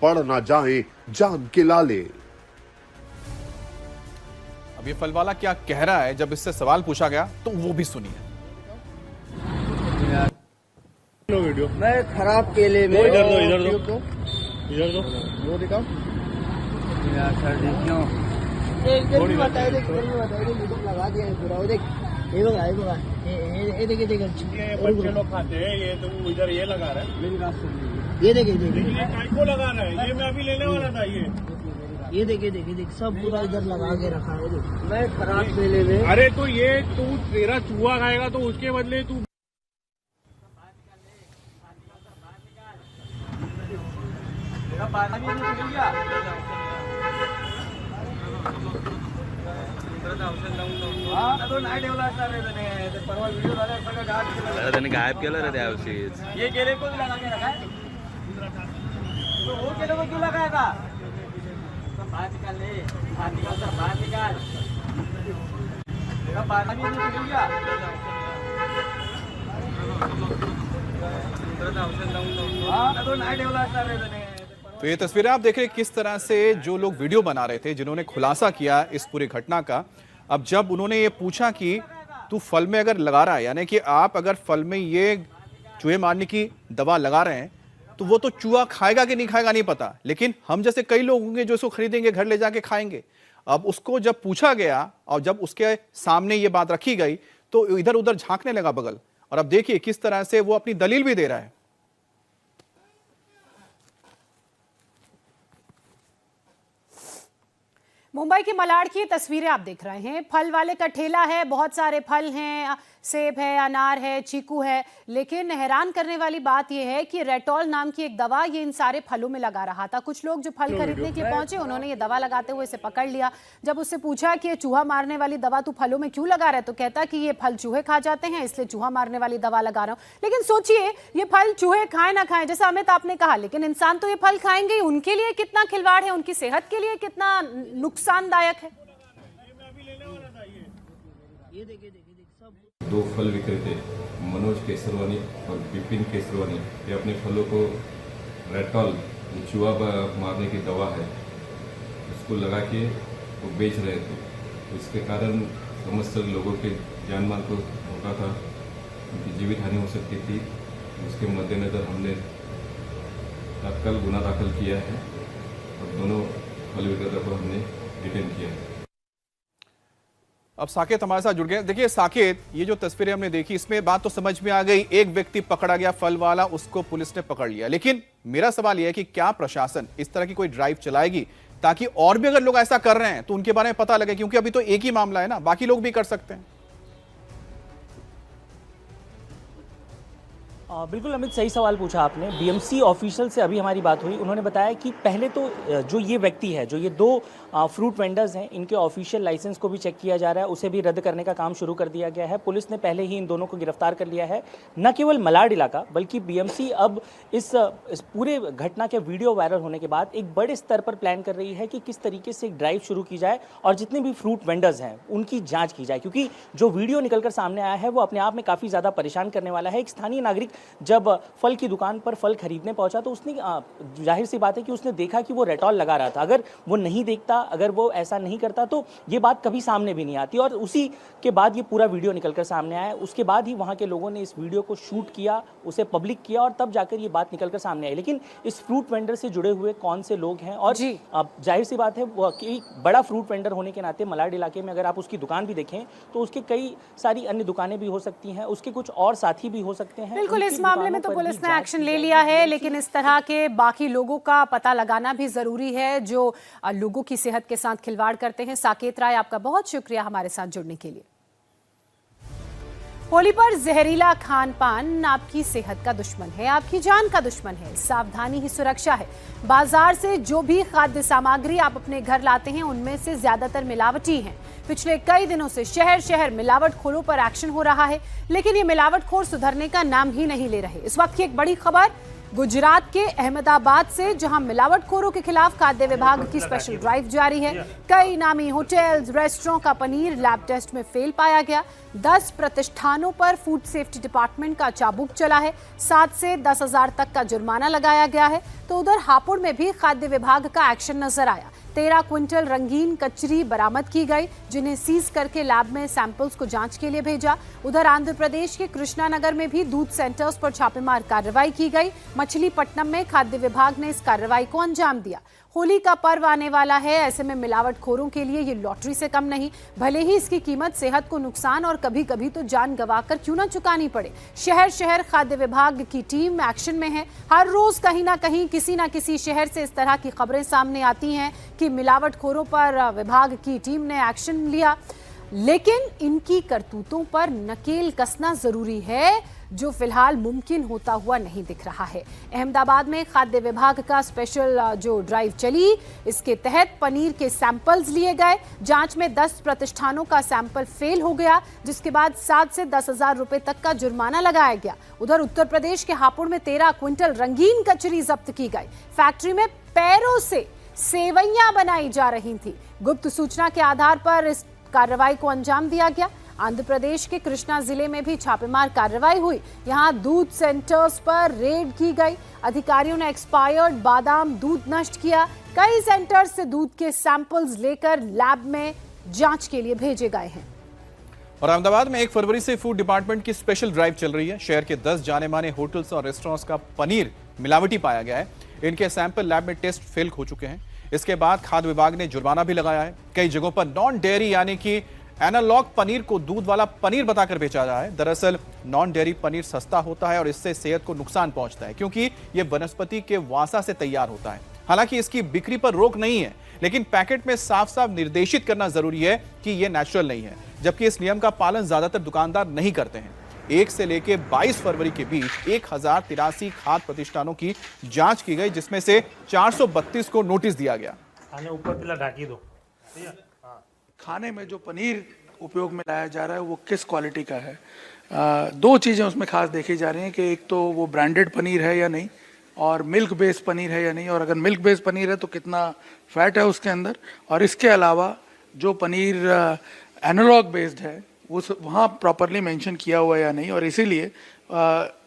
पड़ ना जाए जान के लाले। अब ये फल वाला क्या कह रहा है जब इससे सवाल पूछा गया तो वो भी सुनिए। वीडियो मैं खराब केले में इधर दो वो दिखाओ यार सर देखियो थोड़ी बताइए लगा दिया है पूरा। देख ये लोग आए ये देखिए ये बच्चे लोग खाते हैं, ये तो इधर ये लगा रहा है। मेरी बात सुन, ये देखिए ये काइको लगा रहा है, ये मैं अभी लेने वाला था। ये देखिए सब पूरा इधर लगा के रखा है। मैं खराब केले में, अरे तो ये तू तेरा चूहा खाएगा तो उसके बदले तू गायब केलं रे त्या दिवशी। ये केले को भी लगा के रखा है, तो वो केले को क्यों लगाएगा? बाहर निकाल ले, बाहर निकाल सर, बाहर निकाल। पानी निकल गया। तो नाही ठेवला असता रे त्याने। तो ये तस्वीरें आप देख रहे हैं किस तरह से जो लोग वीडियो बना रहे थे, जिन्होंने खुलासा किया इस पूरी घटना का। अब जब उन्होंने ये पूछा कि तू फल में अगर लगा रहा है, यानी कि आप अगर फल में ये चूहे मारने की दवा लगा रहे हैं तो वो तो चूहा खाएगा कि नहीं खाएगा नहीं पता, लेकिन हम जैसे कई लोग होंगे जो इसको खरीदेंगे, घर ले जाके खाएंगे। अब उसको जब पूछा गया और जब उसके सामने ये बात रखी गई तो इधर उधर झांकने लगा बगल। और अब देखिए किस तरह से वो अपनी दलील भी दे रहा है। मुंबई के मलाड की तस्वीरें आप देख रहे हैं। फल वाले का ठेला है, बहुत सारे फल हैं, सेब है, अनार है, चीकू है। लेकिन हैरान करने वाली बात यह है कि रेटॉल नाम की एक दवा ये इन सारे फलों में लगा रहा था। कुछ लोग जो फल खरीदने के लिए पहुंचे, उन्होंने ये दवा लगाते हुए इसे पकड़ लिया। जब उससे पूछा कि ये चूहा मारने वाली दवा तू फलों में क्यों लगा रहा है, तो कहता कि ये फल चूहे खा जाते हैं, इसलिए चूहा मारने वाली दवा लगा रहा हूं। लेकिन सोचिए, ये फल चूहे खाएं ना खाएं, जैसा अमित आपने कहा, लेकिन इंसान तो ये फल खाएंगे ही। उनके लिए कितना खिलवाड़ है, उनकी सेहत के लिए कितना नुकसानदायक है। दो फल विक्रेता मनोज केसरवानी और विपिन केसरवानी ये अपने फलों को रेटॉल चूहा मारने की दवा है उसको लगा के वो बेच रहे थे। इसके कारण समस्त लोगों के जान माल को धोखा था, उनकी जीवित हानि हो सकती थी। उसके मद्देनज़र हमने तत्काल गुना दाखिल किया है और दोनों फल विक्रेता को हमने डिटेन किया है। अब साकेत हमारे साथ जुड़ गए। देखिए साकेत, ये जो तस्वीरें हमने देखी, इसमें बात तो समझ में आ गई, एक व्यक्ति पकड़ा गया फल वाला, उसको पुलिस ने पकड़ लिया। लेकिन मेरा सवाल यह है कि क्या प्रशासन इस तरह की कोई ड्राइव चलाएगी ताकि और भी अगर लोग ऐसा कर रहे हैं तो उनके बारे में पता लगे, क्योंकि अभी तो एक ही मामला है ना, बाकी लोग भी कर सकते हैं। बिल्कुल अमित, सही सवाल पूछा आपने। बीएमसी ऑफिशियल से अभी हमारी बात हुई, उन्होंने बताया कि पहले तो जो ये व्यक्ति है, जो ये दो फ्रूट वेंडर्स हैं, इनके ऑफिशियल लाइसेंस को भी चेक किया जा रहा है, उसे भी रद्द करने का काम शुरू कर दिया गया है। पुलिस ने पहले ही इन दोनों को गिरफ्तार कर लिया है। न केवल मलाड इलाका बल्कि बीएमसी अब इस पूरे घटना के वीडियो वायरल होने के बाद एक बड़े स्तर पर प्लान कर रही है कि किस तरीके से एक ड्राइव शुरू की जाए और जितने भी फ्रूट वेंडर्स हैं उनकी जाँच की जाए, क्योंकि जो वीडियो निकलकर सामने आया है वो अपने आप में काफ़ी ज़्यादा परेशान करने वाला है। एक स्थानीय नागरिक जब फल की दुकान पर फल खरीदने पहुंचा तो उसने जाहिर सी बात है कि उसने देखा कि वो रेटॉल लगा रहा था। अगर वो नहीं देखता, अगर वो ऐसा नहीं करता तो ये बात कभी सामने भी नहीं आती। और उसी के बाद ये पूरा वीडियो निकलकर सामने आया। उसके बाद ही वहां के लोगों ने इस वीडियो को शूट किया, उसे पब्लिक किया और तब जाकर ये बात निकलकर सामने आई। लेकिन इस फ्रूट वेंडर से जुड़े हुए कौन से लोग हैं, और जाहिर सी बात है कि बड़ा फ्रूट वेंडर होने के नाते मलाड इलाके में अगर आप उसकी दुकान भी देखें तो उसके कई सारी अन्य दुकानें भी हो सकती हैं, उसके कुछ और साथी भी हो सकते हैं। बिल्कुल, इस मामले में तो पुलिस ने एक्शन ले लिया है, लेकिन इस तरह के बाकी लोगों का पता लगाना भी जरूरी है जो लोगों की सेहत के साथ खिलवाड़ करते हैं। साकेत राय, आपका बहुत शुक्रिया हमारे साथ जुड़ने के लिए। होली पर जहरीला खान पान आपकी सेहत का दुश्मन है, आपकी जान का दुश्मन है। सावधानी ही सुरक्षा है। बाजार से जो भी खाद्य सामग्री आप अपने घर लाते हैं उनमें से ज्यादातर मिलावटी हैं। पिछले कई दिनों से शहर शहर मिलावटखोरों पर एक्शन हो रहा है, लेकिन ये मिलावटखोर सुधरने का नाम ही नहीं ले रहे। इस वक्त की एक बड़ी खबर गुजरात के अहमदाबाद से, जहां मिलावटखोरों के खिलाफ खाद्य विभाग की स्पेशल ड्राइव जारी है। कई नामी होटल्स, रेस्टोरेंट का पनीर लैब टेस्ट में फेल पाया गया। 10 प्रतिष्ठानों पर फूड सेफ्टी डिपार्टमेंट का चाबुक चला है। 7 से 10,000 तक का जुर्माना लगाया गया है। तो उधर हापुड़ में भी खाद्य विभाग का एक्शन नजर आया। 13 क्विंटल रंगीन कचरी बरामद की गई, जिन्हें सीज करके लैब में सैंपल्स को जांच के लिए भेजा। उधर आंध्र प्रदेश के कृष्णानगर में भी दूध सेंटर्स पर छापेमार कार्रवाई की गई। मछलीपट्टनम में खाद्य विभाग ने इस कार्रवाई को अंजाम दिया। होली का पर्व आने वाला है, ऐसे में मिलावटखोरों के लिए ये लॉटरी से कम नहीं। भले ही इसकी कीमत सेहत को नुकसान और कभी कभी तो जान गंवाकर क्यों ना चुकानी पड़े। शहर शहर खाद्य विभाग की टीम एक्शन में है। हर रोज कहीं ना कहीं किसी ना किसी शहर से इस तरह की खबरें सामने आती हैं कि मिलावटखोरों पर विभाग की टीम ने एक्शन लिया, लेकिन इनकी करतूतों पर नकेल कसना जरूरी है, जो फिलहाल मुमकिन होता हुआ नहीं दिख रहा है। अहमदाबाद में खाद्य विभाग का स्पेशल जो ड्राइव चली, इसके तहत पनीर के सैंपल्स लिए गए। जांच में 10 प्रतिष्ठानों का सैंपल फेल हो गया, जिसके बाद 7 से 10,000 रुपए तक का जुर्माना लगाया गया। उधर उत्तर प्रदेश के हापुड़ में 13 क्विंटल रंगीन कचरी जब्त की गई। फैक्ट्री में पैरों से सेवैयां बनाई जा रही थी। गुप्त सूचना के आधार पर इस कार्रवाई को अंजाम दिया गया। आंध्र प्रदेश के कृष्णा जिले में भी छापेमार कार्रवाई हुई। यहां दूध सेंटर्स पर रेड की गई। अधिकारियों ने एक्सपायर्ड बादाम दूध नष्ट किया। कई सेंटर्स से दूध के सैंपल्स लेकर लैब में जांच के लिए भेजे गए हैं। और अहमदाबाद में 1 फरवरी से फूड डिपार्टमेंट की स्पेशल ड्राइव चल रही है। शहर के 10 जाने माने होटल्स और रेस्टोरेंट्स का पनीर मिलावटी पाया गया है। इनके सैंपल लैब में टेस्ट फेल हो चुके हैं। इसके बाद खाद्य विभाग ने जुर्माना भी लगाया है। कई जगहों पर नॉन डेयरी यानी कि एनालॉग पनीर को दूध वाला पनीर बताकर बेचा जा रहा है। दरअसल नॉन डेयरी पनीर सस्ता होता है और इससे सेहत को नुकसान पहुंचता है, क्योंकि यह वनस्पति के वासा से तैयार होता है। हालांकि इसकी बिक्री पर रोक नहीं है, लेकिन पैकेट में साफ साफ निर्देशित करना जरूरी है कि यह नेचुरल नहीं है। जबकि इस नियम का पालन ज्यादातर दुकानदार नहीं करते हैं। 1 से लेकर 22 फरवरी के बीच 1083 खाद्य प्रतिष्ठानों की जांच की गई, जिसमें से 432 को नोटिस दिया गया। खाने ऊपर पिला ढाकी दो। खाने में जो पनीर उपयोग में लाया जा रहा है वो किस क्वालिटी का है। 2 चीज़ें उसमें खास देखी जा रही हैं कि एक तो वो ब्रांडेड पनीर है या नहीं, और मिल्क बेस्ड पनीर है या नहीं, और अगर मिल्क बेस्ड पनीर है तो कितना फैट है उसके अंदर, और इसके अलावा जो पनीर एनालॉग बेस्ड है वो वहाँ प्रॉपरली मेंशन किया हुआ है या नहीं, और इसीलिए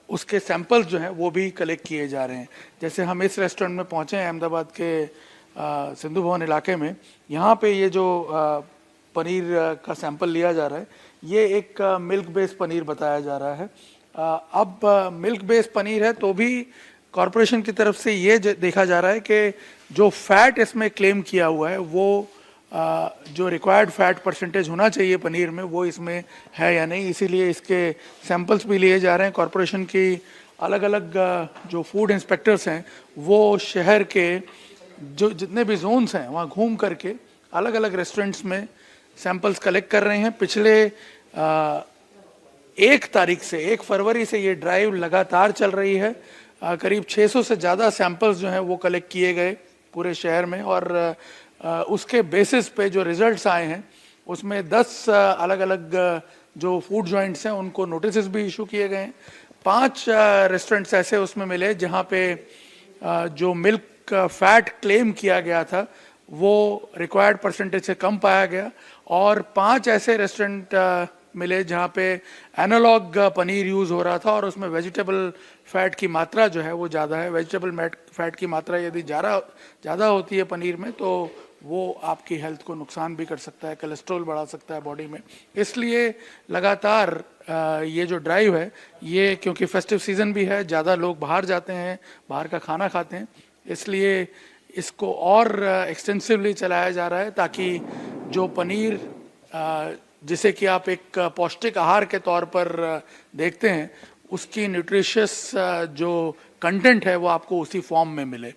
उसके सैंपल्स जो हैं वो भी कलेक्ट किए जा रहे हैं। जैसे हम इस रेस्टोरेंट में पहुँचे हैं अहमदाबाद के सिंधु भवन इलाके में, यहाँ पे ये जो पनीर का सैंपल लिया जा रहा है ये एक मिल्क बेस्ड पनीर बताया जा रहा है। अब मिल्क बेस्ड पनीर है तो भी कॉरपोरेशन की तरफ से ये देखा जा रहा है कि जो फैट इसमें क्लेम किया हुआ है वो जो रिक्वायर्ड फैट परसेंटेज होना चाहिए पनीर में वो इसमें है या नहीं, इसीलिए इसके सैंपल्स भी लिए जा रहे हैं। कॉरपोरेशन की अलग अलग जो फूड इंस्पेक्टर्स हैं वो शहर के जो जितने भी जोन्स हैं वहाँ घूम करके अलग अलग रेस्टोरेंट्स में सैंपल्स कलेक्ट कर रहे हैं। पिछले 1 तारीख से 1 फरवरी से ये ड्राइव लगातार चल रही है। करीब 600 से ज़्यादा सैंपल्स जो हैं वो कलेक्ट किए गए पूरे शहर में, और उसके बेसिस पे जो रिजल्ट्स आए हैं उसमें 10 अलग अलग जो फूड जॉइंट्स हैं उनको नोटिस भी इशू किए गए हैं। 5 रेस्टोरेंट्स ऐसे उसमें मिले जहाँ पे जो मिल्क फैट क्लेम किया गया था वो रिक्वायर्ड परसेंटेज से कम पाया गया, और 5 ऐसे रेस्टोरेंट मिले जहाँ पे एनालॉग पनीर यूज़ हो रहा था और उसमें वेजिटेबल फैट की मात्रा जो है वो ज़्यादा है। वेजिटेबल फैट की मात्रा यदि ज़्यादा होती है पनीर में तो वो आपकी हेल्थ को नुकसान भी कर सकता है, कोलेस्ट्रॉल बढ़ा सकता है बॉडी में। इसलिए लगातार ये जो ड्राइव है ये, क्योंकि फेस्टिव सीज़न भी है, ज़्यादा लोग बाहर जाते हैं, बाहर का खाना खाते हैं, इसलिए इसको और एक्सटेंसिवली चलाया जा रहा है ताकि जो पनीर जिसे कि आप एक पौष्टिक आहार के तौर पर देखते हैं उसकी न्यूट्रिशियस जो कंटेंट है वो आपको उसी फॉर्म में मिले।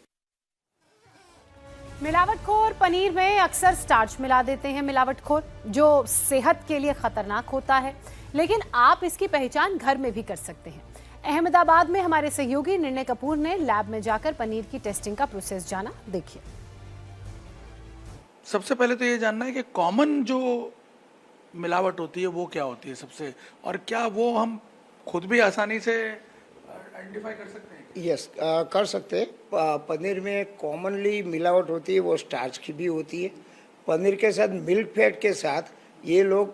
मिलावटखोर पनीर में अक्सर स्टार्च मिला देते हैं मिलावटखोर, जो सेहत के लिए खतरनाक होता है, लेकिन आप इसकी पहचान घर में भी कर सकते हैं। अहमदाबाद में हमारे सहयोगी निर्णय कपूर ने लैब में जाकर पनीर की टेस्टिंग का प्रोसेस जाना, देखिए। सबसे पहले तो ये जानना है कि कॉमन जो मिलावट होती है वो क्या होती है सबसे, और क्या वो हम खुद भी आसानी से आइडेंटिफाई कर सकते हैं? यस, कर सकते हैं। पनीर में कॉमनली मिलावट होती है वो स्टार्च की भी होती है। पनीर के साथ मिल्क फैट के साथ ये लोग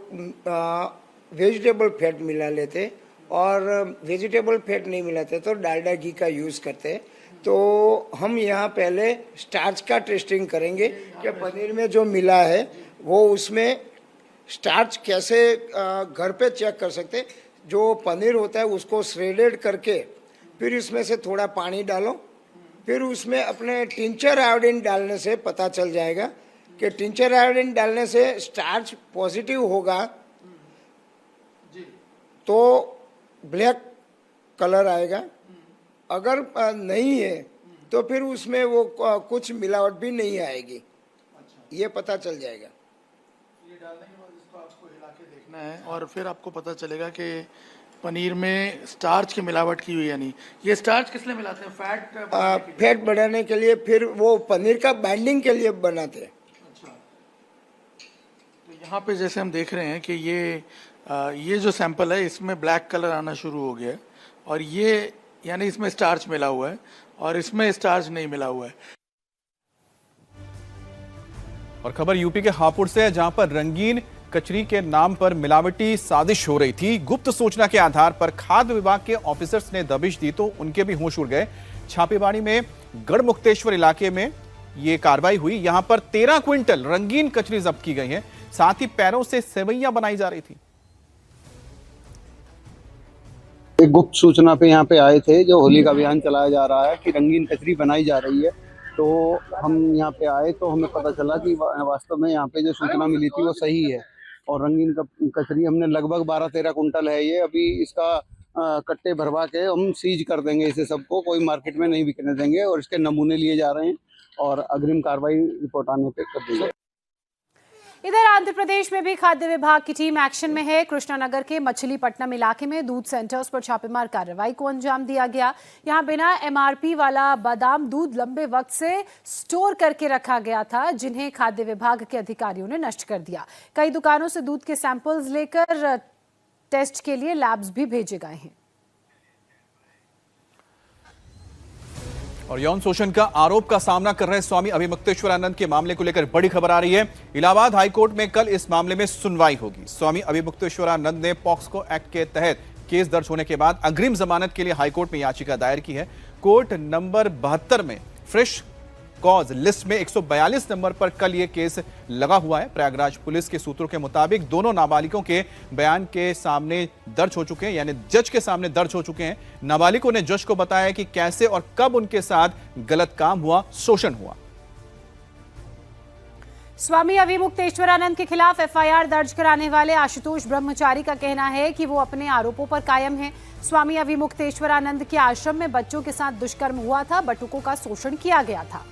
वेजिटेबल फैट मिला लेते हैं, और वेजिटेबल फैट नहीं मिलाते तो डालडा घी का यूज़ करते हैं। तो हम यहाँ पहले स्टार्च का टेस्टिंग करेंगे कि पनीर में जो मिला है वो उसमें स्टार्च कैसे घर पे चेक कर सकते हैं। जो पनीर होता है उसको श्रेडेड करके फिर इसमें से थोड़ा पानी डालो, फिर उसमें अपने टिंचर आयोडीन डालने से पता चल जाएगा कि टिंचर आयोडीन डालने से स्टार्च पॉजिटिव होगा तो ब्लैक कलर आएगा, अगर नहीं है तो फिर उसमें वो कुछ मिलावट भी नहीं आएगी, ये पता चल जाएगा। ये डालने के बाद इसको आपको हिला के देखना है और फिर आपको पता चलेगा कि पनीर में स्टार्च की मिलावट की हुई या नहीं। ये स्टार्च किस लिए मिलाते हैं? फैट बढ़ाने के लिए, फिर वो पनीर का बाइंडिंग के लिए बनाते हैं। अच्छा, तो यहाँ पे जैसे हम देख रहे हैं कि ये जो सैंपल है इसमें ब्लैक कलर आना शुरू हो गया है, और ये यानी इसमें स्टार्च मिला हुआ है और इसमें स्टार्च नहीं मिला हुआ है। और खबर यूपी के हापुड़ से है, जहां पर रंगीन कचरी के नाम पर मिलावटी साजिश हो रही थी। गुप्त सूचना के आधार पर खाद्य विभाग के ऑफिसर्स ने दबिश दी तो उनके भी होश उड़ गए। छापेमारी में गढ़मुक्तेश्वर इलाके में ये कार्रवाई हुई। यहां पर 13 क्विंटल रंगीन कचरी जब्त की गई है, साथ ही पैरों से सेवैयां बनाई जा रही थी। एक गुप्त सूचना पे यहाँ पे आए थे, जो होली का अभियान चलाया जा रहा है कि रंगीन कचरी बनाई जा रही है, तो हम यहाँ पे आए तो हमें पता चला कि वास्तव में यहाँ पे जो सूचना मिली थी वो सही है, और रंगीन कचरी हमने लगभग 12-13 कुंटल है ये। अभी इसका कट्टे भरवा के हम सीज कर देंगे, इसे सबको कोई मार्केट में नहीं बिकने देंगे, और इसके नमूने लिए जा रहे हैं और अग्रिम कार्रवाई रिपोर्ट आने पे कर दी जाएगी। इधर आंध्र प्रदेश में भी खाद्य विभाग की टीम एक्शन में है। कृष्णानगर के मछलीपट्टनम इलाके में दूध सेंटर्स पर छापेमार कार्रवाई को अंजाम दिया गया। यहां बिना एमआरपी वाला बादाम दूध लंबे वक्त से स्टोर करके रखा गया था, जिन्हें खाद्य विभाग के अधिकारियों ने नष्ट कर दिया। कई दुकानों से दूध के सैंपल्स लेकर टेस्ट के लिए लैब्स भी भेजे गए हैं। और यौन शोषण का आरोप का सामना कर रहे स्वामी अभिमुक्तेश्वरानंद के मामले को लेकर बड़ी खबर आ रही है। इलाहाबाद हाईकोर्ट में कल इस मामले में सुनवाई होगी। स्वामी अभिमुक्तेश्वरानंद ने पॉक्सो एक्ट के तहत केस दर्ज होने के बाद अग्रिम जमानत के लिए हाईकोर्ट में याचिका दायर की है। कोर्ट नंबर 72 में फ्रेश कॉज लिस्ट में 142 नंबर पर कल यह केस लगा हुआ है। प्रयागराज पुलिस के सूत्रों के मुताबिक दोनों नाबालिगों के बयान के सामने दर्ज हो चुके हैं, यानी जज के सामने दर्ज हो चुके हैं। नाबालिगों ने जज को बताया कि कैसे और कब उनके साथ गलत काम हुआ, शोषण हुआ। स्वामी अभिमुक्तेश्वरानंद के खिलाफ एफआईआर दर्ज कराने वाले आशुतोष ब्रह्मचारी का कहना है कि वो अपने आरोपों पर कायम हैं। स्वामी अभिमुक्तेश्वरानंद के आश्रम में बच्चों के साथ दुष्कर्म हुआ था, बटुकों का शोषण किया गया था।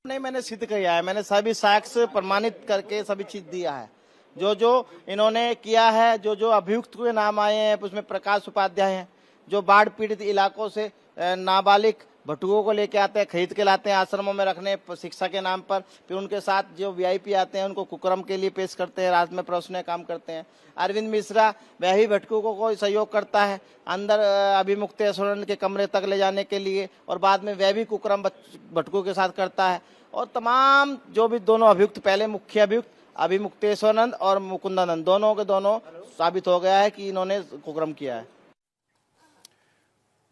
नहीं, मैंने सिद्ध किया है, मैंने सभी साक्ष्य प्रमाणित करके सभी चीज दिया है। जो जो इन्होंने किया है, जो जो अभियुक्त के नाम आए हैं, उसमें प्रकाश उपाध्याय हैं, जो बाढ़ पीड़ित इलाकों से नाबालिग भटुओं को लेके आते हैं, खरीद के लाते हैं आश्रमों में रखने शिक्षा के नाम पर। फिर उनके साथ जो वीआईपी आते हैं उनको कुकर्म के लिए पेश करते हैं, रात में परोसने काम करते हैं। अरविंद मिश्रा वह भी भटुकों को सहयोग करता है अंदर अभिमुक्तेश्वरानंद के कमरे तक ले जाने के लिए, और बाद में वह भी कुकर्म भटुकों के साथ करता है। और तमाम जो भी दोनों अभियुक्त, पहले मुख्य अभियुक्त अभिमुक्तेश्वरानंद और मुकुंदानंद, दोनों के दोनों साबित हो गया है कि इन्होंने कुकर्म किया है।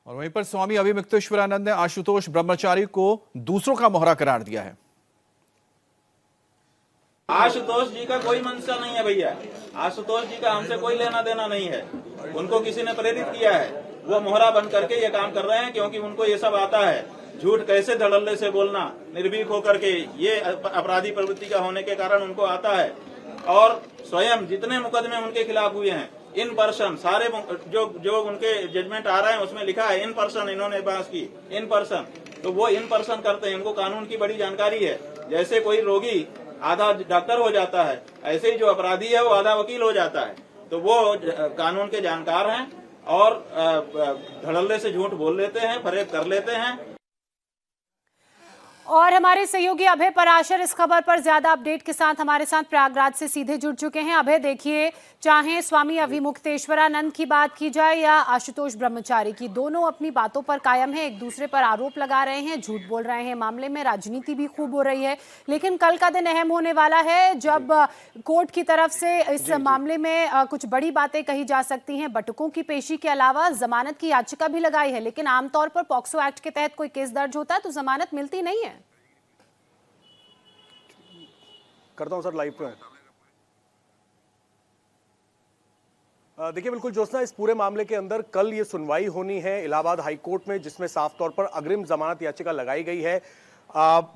और वहीं पर स्वामी अभिमुक्तेश्वरानंद ने आशुतोष ब्रह्मचारी को दूसरों का मोहरा करार दिया है। आशुतोष जी का कोई मंशा नहीं है भैया, आशुतोष जी का हमसे कोई लेना देना नहीं है। उनको किसी ने प्रेरित किया है, वो मोहरा बन करके ये काम कर रहे हैं, क्योंकि उनको ये सब आता है। झूठ कैसे धड़ल्ले से बोलना, निर्भीक होकर के, ये अपराधी प्रवृत्ति का होने के कारण उनको आता है। और स्वयं जितने मुकदमे उनके खिलाफ हुए हैं, इन पर्सन सारे जो उनके जजमेंट आ रहे हैं उसमें लिखा है इन पर्सन, इन्होंने बात की इन पर्सन, तो वो इन पर्सन करते हैं। इनको कानून की बड़ी जानकारी है। जैसे कोई रोगी आधा डॉक्टर हो जाता है, ऐसे ही जो अपराधी है वो आधा वकील हो जाता है। तो वो कानून के जानकार हैं और धड़ल्ले से झूठ बोल लेते हैं, फरेब कर लेते हैं। और हमारे सहयोगी अभय पराशर इस खबर पर ज्यादा अपडेट के साथ हमारे साथ प्रयागराज से सीधे जुड़ चुके हैं। अभय, देखिए, चाहे स्वामी अभिमुक्तेश्वरानंद की बात की जाए या आशुतोष ब्रह्मचारी की, दोनों अपनी बातों पर कायम है, एक दूसरे पर आरोप लगा रहे हैं, झूठ बोल रहे हैं। मामले में राजनीति भी खूब हो रही है, लेकिन कल का दिन अहम होने वाला है जब कोर्ट की तरफ से इस मामले में कुछ बड़ी बातें कही जा सकती हैं। बटुकों की पेशी के अलावा जमानत की याचिका भी लगाई है, लेकिन आमतौर पर पॉक्सो एक्ट के तहत कोई केस दर्ज होता है तो जमानत मिलती नहीं है। करता हूं सर लाइव पे। देखिए बिल्कुल ज्योत्सना, इस पूरे मामले के अंदर कल ये सुनवाई होनी है इलाहाबाद हाईकोर्ट में, जिसमें साफ तौर पर अग्रिम जमानत याचिका लगाई गई है।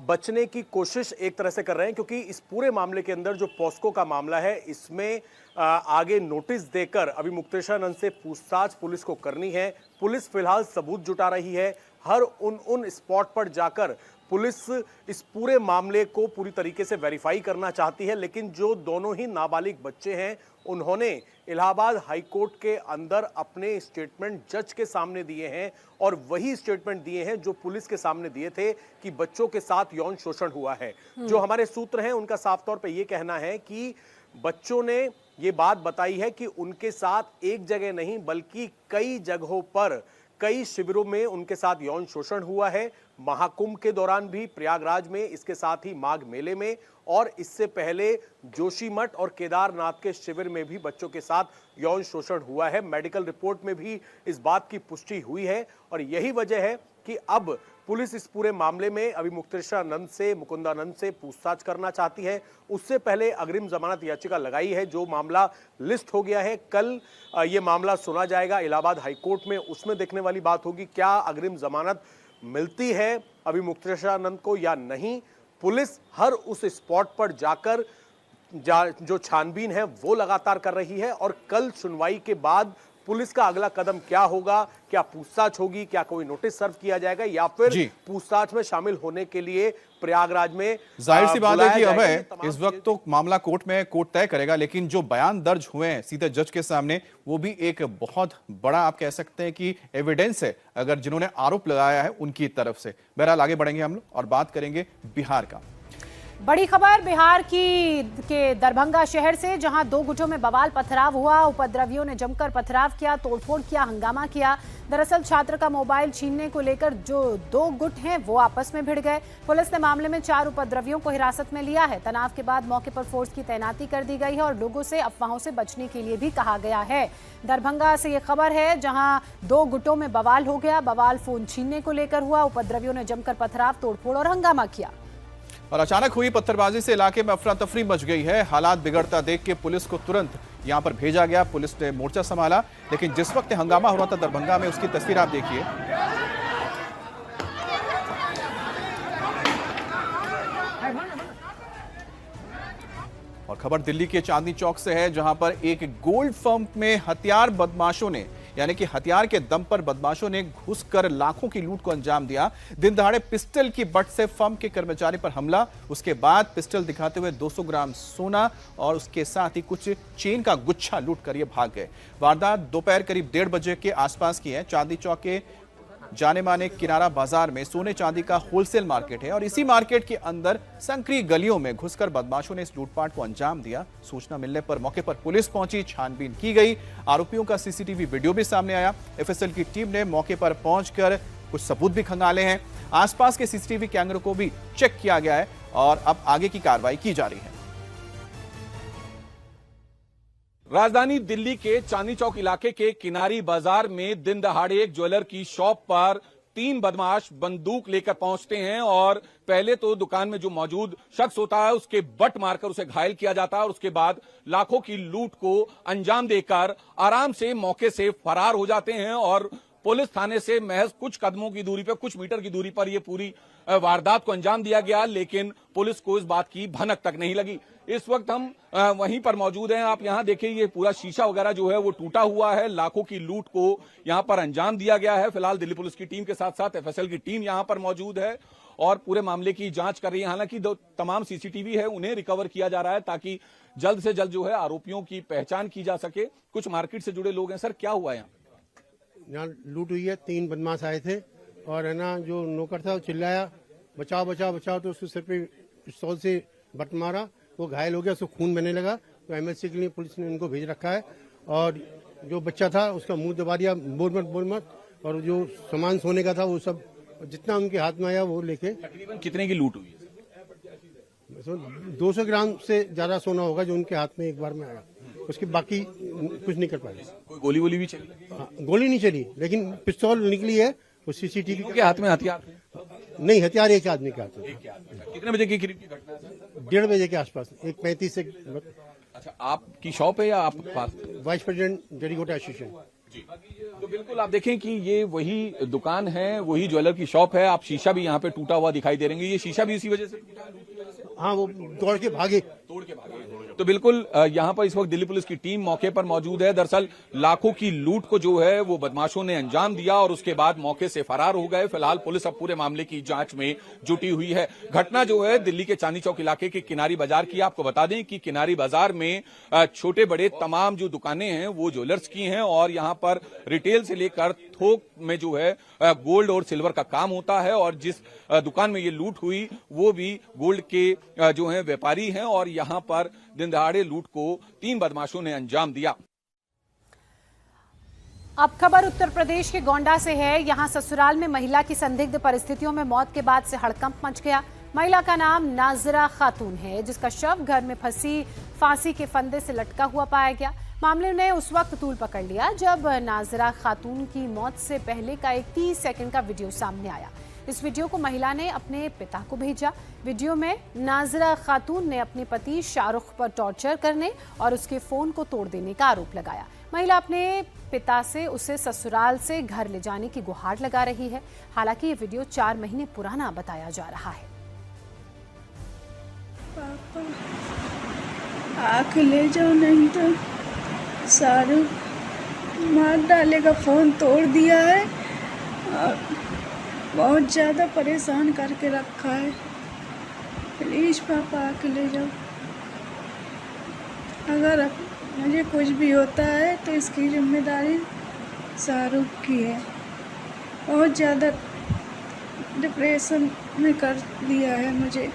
बचने की कोशिश एक तरह से कर रहे हैं, क्योंकि इस पूरे मामले के अंदर जो पॉस्को का मामला है, इसमें आगे नोटिस देकर अभिमुक्तेश्वरानंद से पूछताछ पुलिस को करनी है। पुलिस फिलहाल सबूत जुटा रही है। हर उन स्पॉट पर जाकर पुलिस इस पूरे मामले को पूरी तरीके से वेरीफाई करना चाहती है। लेकिन जो दोनों ही नाबालिग बच्चे हैं, उन्होंने इलाहाबाद हाईकोर्ट के अंदर अपने स्टेटमेंट जज के सामने दिए हैं, और वही स्टेटमेंट दिए हैं जो पुलिस के सामने दिए थे कि बच्चों के साथ यौन शोषण हुआ है। जो हमारे सूत्र हैं उनका साफ तौर पे ये कहना है कि बच्चों ने ये बात बताई है कि उनके साथ एक जगह नहीं बल्कि कई जगहों पर, कई शिविरों में उनके साथ यौन शोषण हुआ है। महाकुंभ के दौरान भी प्रयागराज में, इसके साथ ही माघ मेले में, और इससे पहले जोशीमठ और केदारनाथ के शिविर में भी बच्चों के साथ यौन शोषण हुआ है। मेडिकल रिपोर्ट में भी इस बात की पुष्टि हुई है, और यही वजह है कि अब पुलिस इस पूरे मामले में अभिमुक्तेश्वरानंद से, मुकुंदानंद से पूछताछ करना चाहती है। उससे पहले अग्रिम जमानत याचिका लगाई है, जो मामला लिस्ट हो गया है। कल ये मामला सुना जाएगा इलाहाबाद हाईकोर्ट में। उसमें देखने वाली बात होगी क्या अग्रिम जमानत मिलती है अभिमुक्तेश्वरानंद को या नहीं। पुलिस हर उस स्पॉट पर जाकर जो छानबीन है वो लगातार कर रही है, और कल सुनवाई के बाद पुलिस का अगला कदम क्या होगा, क्या पूछताछ होगी, क्या कोई नोटिस सर्व किया जाएगा या फिर पूछताछ में शामिल होने के लिए प्रयागराज में जाहिर सी बात है कि अभय इस वक्त तो मामला कोर्ट में कोर्ट तय करेगा, लेकिन जो बयान दर्ज हुए हैं सीधे जज के सामने वो भी एक बहुत बड़ा आप कह सकते हैं कि एविडेंस है अगर जिन्होंने आरोप लगाया है उनकी तरफ से। बहरहाल आगे बढ़ेंगे हम लोग और बात करेंगे बिहार का। बड़ी खबर बिहार के दरभंगा शहर से, जहां दो गुटों में बवाल पथराव हुआ। उपद्रवियों ने जमकर पथराव किया, तोड़फोड़ किया, हंगामा किया। दरअसल छात्र का मोबाइल छीनने को लेकर जो दो गुट हैं वो आपस में भिड़ गए। पुलिस ने मामले में 4 उपद्रवियों को हिरासत में लिया है। तनाव के बाद मौके पर फोर्स की तैनाती कर दी गई है और लोगों से अफवाहों से बचने के लिए भी कहा गया है। दरभंगा से ये खबर है जहां 2 गुटों में बवाल हो गया। बवाल फोन छीनने को लेकर हुआ। उपद्रवियों ने जमकर पथराव, तोड़फोड़ और हंगामा किया और अचानक हुई पत्थरबाजी से इलाके में अफरा तफरी मच गई है। हालात बिगड़ता देख के पुलिस को तुरंत यहां पर भेजा गया। पुलिस ने मोर्चा संभाला, लेकिन जिस वक्त हंगामा हो रहा था दरभंगा में उसकी तस्वीर आप देखिए। और खबर दिल्ली के चांदनी चौक से है, जहां पर एक गोल्ड फर्म में हथियार बदमाशों ने यानी कि हथियार के दम पर बदमाशों ने घुसकर लाखों की लूट को अंजाम दिया। दिन दहाड़े पिस्टल की बट से फर्म के कर्मचारी पर हमला, उसके बाद पिस्टल दिखाते हुए 200 ग्राम सोना और उसके साथ ही कुछ चेन का गुच्छा लूट कर ये भाग गए। वारदात दोपहर करीब 1:30 बजे के आसपास की है। चांदनी चौक के जाने माने किनारा बाजार में सोने चांदी का होलसेल मार्केट है और इसी मार्केट के अंदर संकरी गलियों में घुसकर बदमाशों ने इस लूटपाट को अंजाम दिया। सूचना मिलने पर मौके पर पुलिस पहुंची, छानबीन की गई। आरोपियों का सीसीटीवी वीडियो भी सामने आया। एफएसएल की टीम ने मौके पर पहुंचकर कुछ सबूत भी खंगाले हैं। आसपास के सीसीटीवी कैमरों को भी चेक किया गया है और अब आगे की कार्रवाई की जा रही है। राजधानी दिल्ली के चांदनी चौक इलाके के किनारी बाजार में दिन दहाड़े एक ज्वेलर की शॉप पर 3 बदमाश बंदूक लेकर पहुंचते हैं और पहले तो दुकान में जो मौजूद शख्स होता है उसके बट मारकर उसे घायल किया जाता है और उसके बाद लाखों की लूट को अंजाम देकर आराम से मौके से फरार हो जाते हैं। और पुलिस थाने से महज कुछ कदमों की दूरी पर, कुछ मीटर की दूरी पर यह पूरी वारदात को अंजाम दिया गया, लेकिन पुलिस को इस बात की भनक तक नहीं लगी। इस वक्त हम वहीं पर मौजूद हैं। आप यहां देखिए, ये पूरा शीशा वगैरह जो है वो टूटा हुआ है। लाखों की लूट को यहां पर अंजाम दिया गया है। फिलहाल दिल्ली पुलिस की टीम के साथ साथ एफएसएल की टीम यहां पर मौजूद है और पूरे मामले की जांच कर रही है। हालांकि तमाम सीसीटीवी है उन्हें रिकवर किया जा रहा है ताकि जल्द से जल्द जो है आरोपियों की पहचान की जा सके। कुछ मार्केट से जुड़े लोग हैं। सर, क्या हुआ यहाँ लूट हुई है। 3 बदमाश आए थे और है ना जो नौकर था वो चिल्लाया बचाओ बचाओ बचाओ, तो उसके सिर पे पिस्तौल से बट मारा, वो घायल हो गया, उसको खून बहने लगा। तो एमएलसी के लिए पुलिस ने उनको भेज रखा है और जो बच्चा था उसका मुंह दबा दिया, बोल मत। और जो सामान सोने का था वो सब जितना उनके हाथ में आया वो लेके। तकरीबन कितने की लूट हुई है? 200 ग्राम से ज्यादा सोना होगा जो उनके हाथ में एक बार में आया। उसके बाकी कुछ नहीं कर पाए। कोई गोली वोली भी चली? गोली नहीं चली, लेकिन पिस्तौल निकली है। वो सीसीटीवी के हाथ में हथियार नहीं, हथियार एक आदमी के हाथ में। कितने बजे की करीब की घटना है? 1:30 बजे के आसपास, 1:35 से। अच्छा, आपकी शॉप है या आप पास? वाइस प्रेसिडेंट जरीगोटा एसोसिएशन। तो बिल्कुल आप देखें कि ये वही दुकान है, वही ज्वेलर की शॉप है। आप शीशा भी यहाँ पे टूटा हुआ दिखाई दे रहे हैं। ये शीशा भी इसी वजह से टूटा है? हाँ, वो तोड़ के भागे। तो बिल्कुल यहाँ पर इस वक्त दिल्ली पुलिस की टीम मौके पर मौजूद है। दरअसल लाखों की लूट को जो है वो बदमाशों ने अंजाम दिया और उसके बाद मौके से फरार हो गए। फिलहाल पुलिस अब पूरे मामले की जांच में जुटी हुई है। घटना जो है दिल्ली के चांदनी चौक इलाके के किनारी बाजार की। आपको बता दें कि किनारी बाजार में छोटे बड़े तमाम जो दुकानें हैं वो ज्वेलर्स की हैं और यहाँ पर रिटेल से लेकर थोक में जो है गोल्ड और सिल्वर का काम होता है। और जिस दुकान में ये लूट हुई वो भी गोल्ड के जो है व्यापारी हैं और यहाँ पर दिन दहाड़े लूट को 3 बदमाशों ने अंजाम दिया। अब खबर उत्तर प्रदेश के गोंडा से है। यहां ससुराल में महिला की संदिग्ध परिस्थितियों में मौत के बाद से हड़कंप मच गया। महिला का नाम नाजरा खातून है, जिसका शव घर में फंसी फांसी के फंदे से लटका हुआ पाया गया। मामले ने उस वक्त तूल पकड़ लिया जब नाजरा खातून की मौत से पहले का एक 30 सेकंड का वीडियो सामने आया। इस वीडियो को महिला ने अपने पिता को भेजा। वीडियो में नाजरा खातून ने अपने पति शाहरुख पर टॉर्चर करने और उसके फोन को तोड़ देने का आरोप लगाया। महिला अपने पिता से उसे ससुराल से घर ले जाने की गुहार लगा रही है। हालांकि ये वीडियो 4 महीने पुराना बताया जा रहा है। पापा आके ले जाओ, नहीं तो शाहरुख मार डालेगा, फ़ोन तोड़ दिया है और बहुत ज़्यादा परेशान करके रखा है। प्लीज़ पापा आके ले जाओ। अगर मुझे कुछ भी होता है तो इसकी जिम्मेदारी शाहरुख की है। बहुत ज़्यादा डिप्रेशन में कर दिया है मुझे।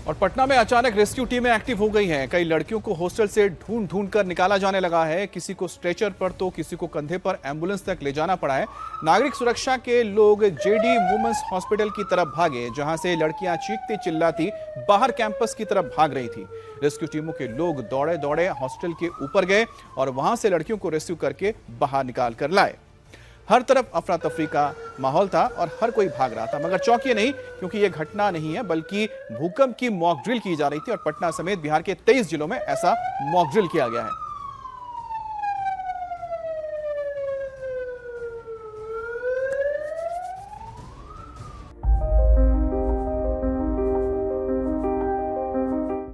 और पटना में अचानक रेस्क्यू टीमें एक्टिव हो गई हैं। कई लड़कियों को हॉस्टल से ढूंढ ढूंढ कर निकाला जाने लगा है। किसी को स्ट्रेचर पर तो किसी को कंधे पर एम्बुलेंस तक ले जाना पड़ा है। नागरिक सुरक्षा के लोग जेडी वुमेन्स हॉस्पिटल की तरफ भागे, जहां से लड़कियां चीखती चिल्लाती बाहर कैंपस की तरफ भाग रही थी। रेस्क्यू टीमों के लोग दौड़े दौड़े हॉस्टल के ऊपर गए और वहां से लड़कियों को रेस्क्यू करके बाहर निकाल कर लाए। हर तरफ अफरा तफरी का माहौल था और हर कोई भाग रहा था, मगर चौंकिए नहीं, क्योंकि यह घटना नहीं है बल्कि भूकंप की मॉक ड्रिल की जा रही थी और पटना समेत बिहार के 23 जिलों में ऐसा मॉक ड्रिल किया गया है।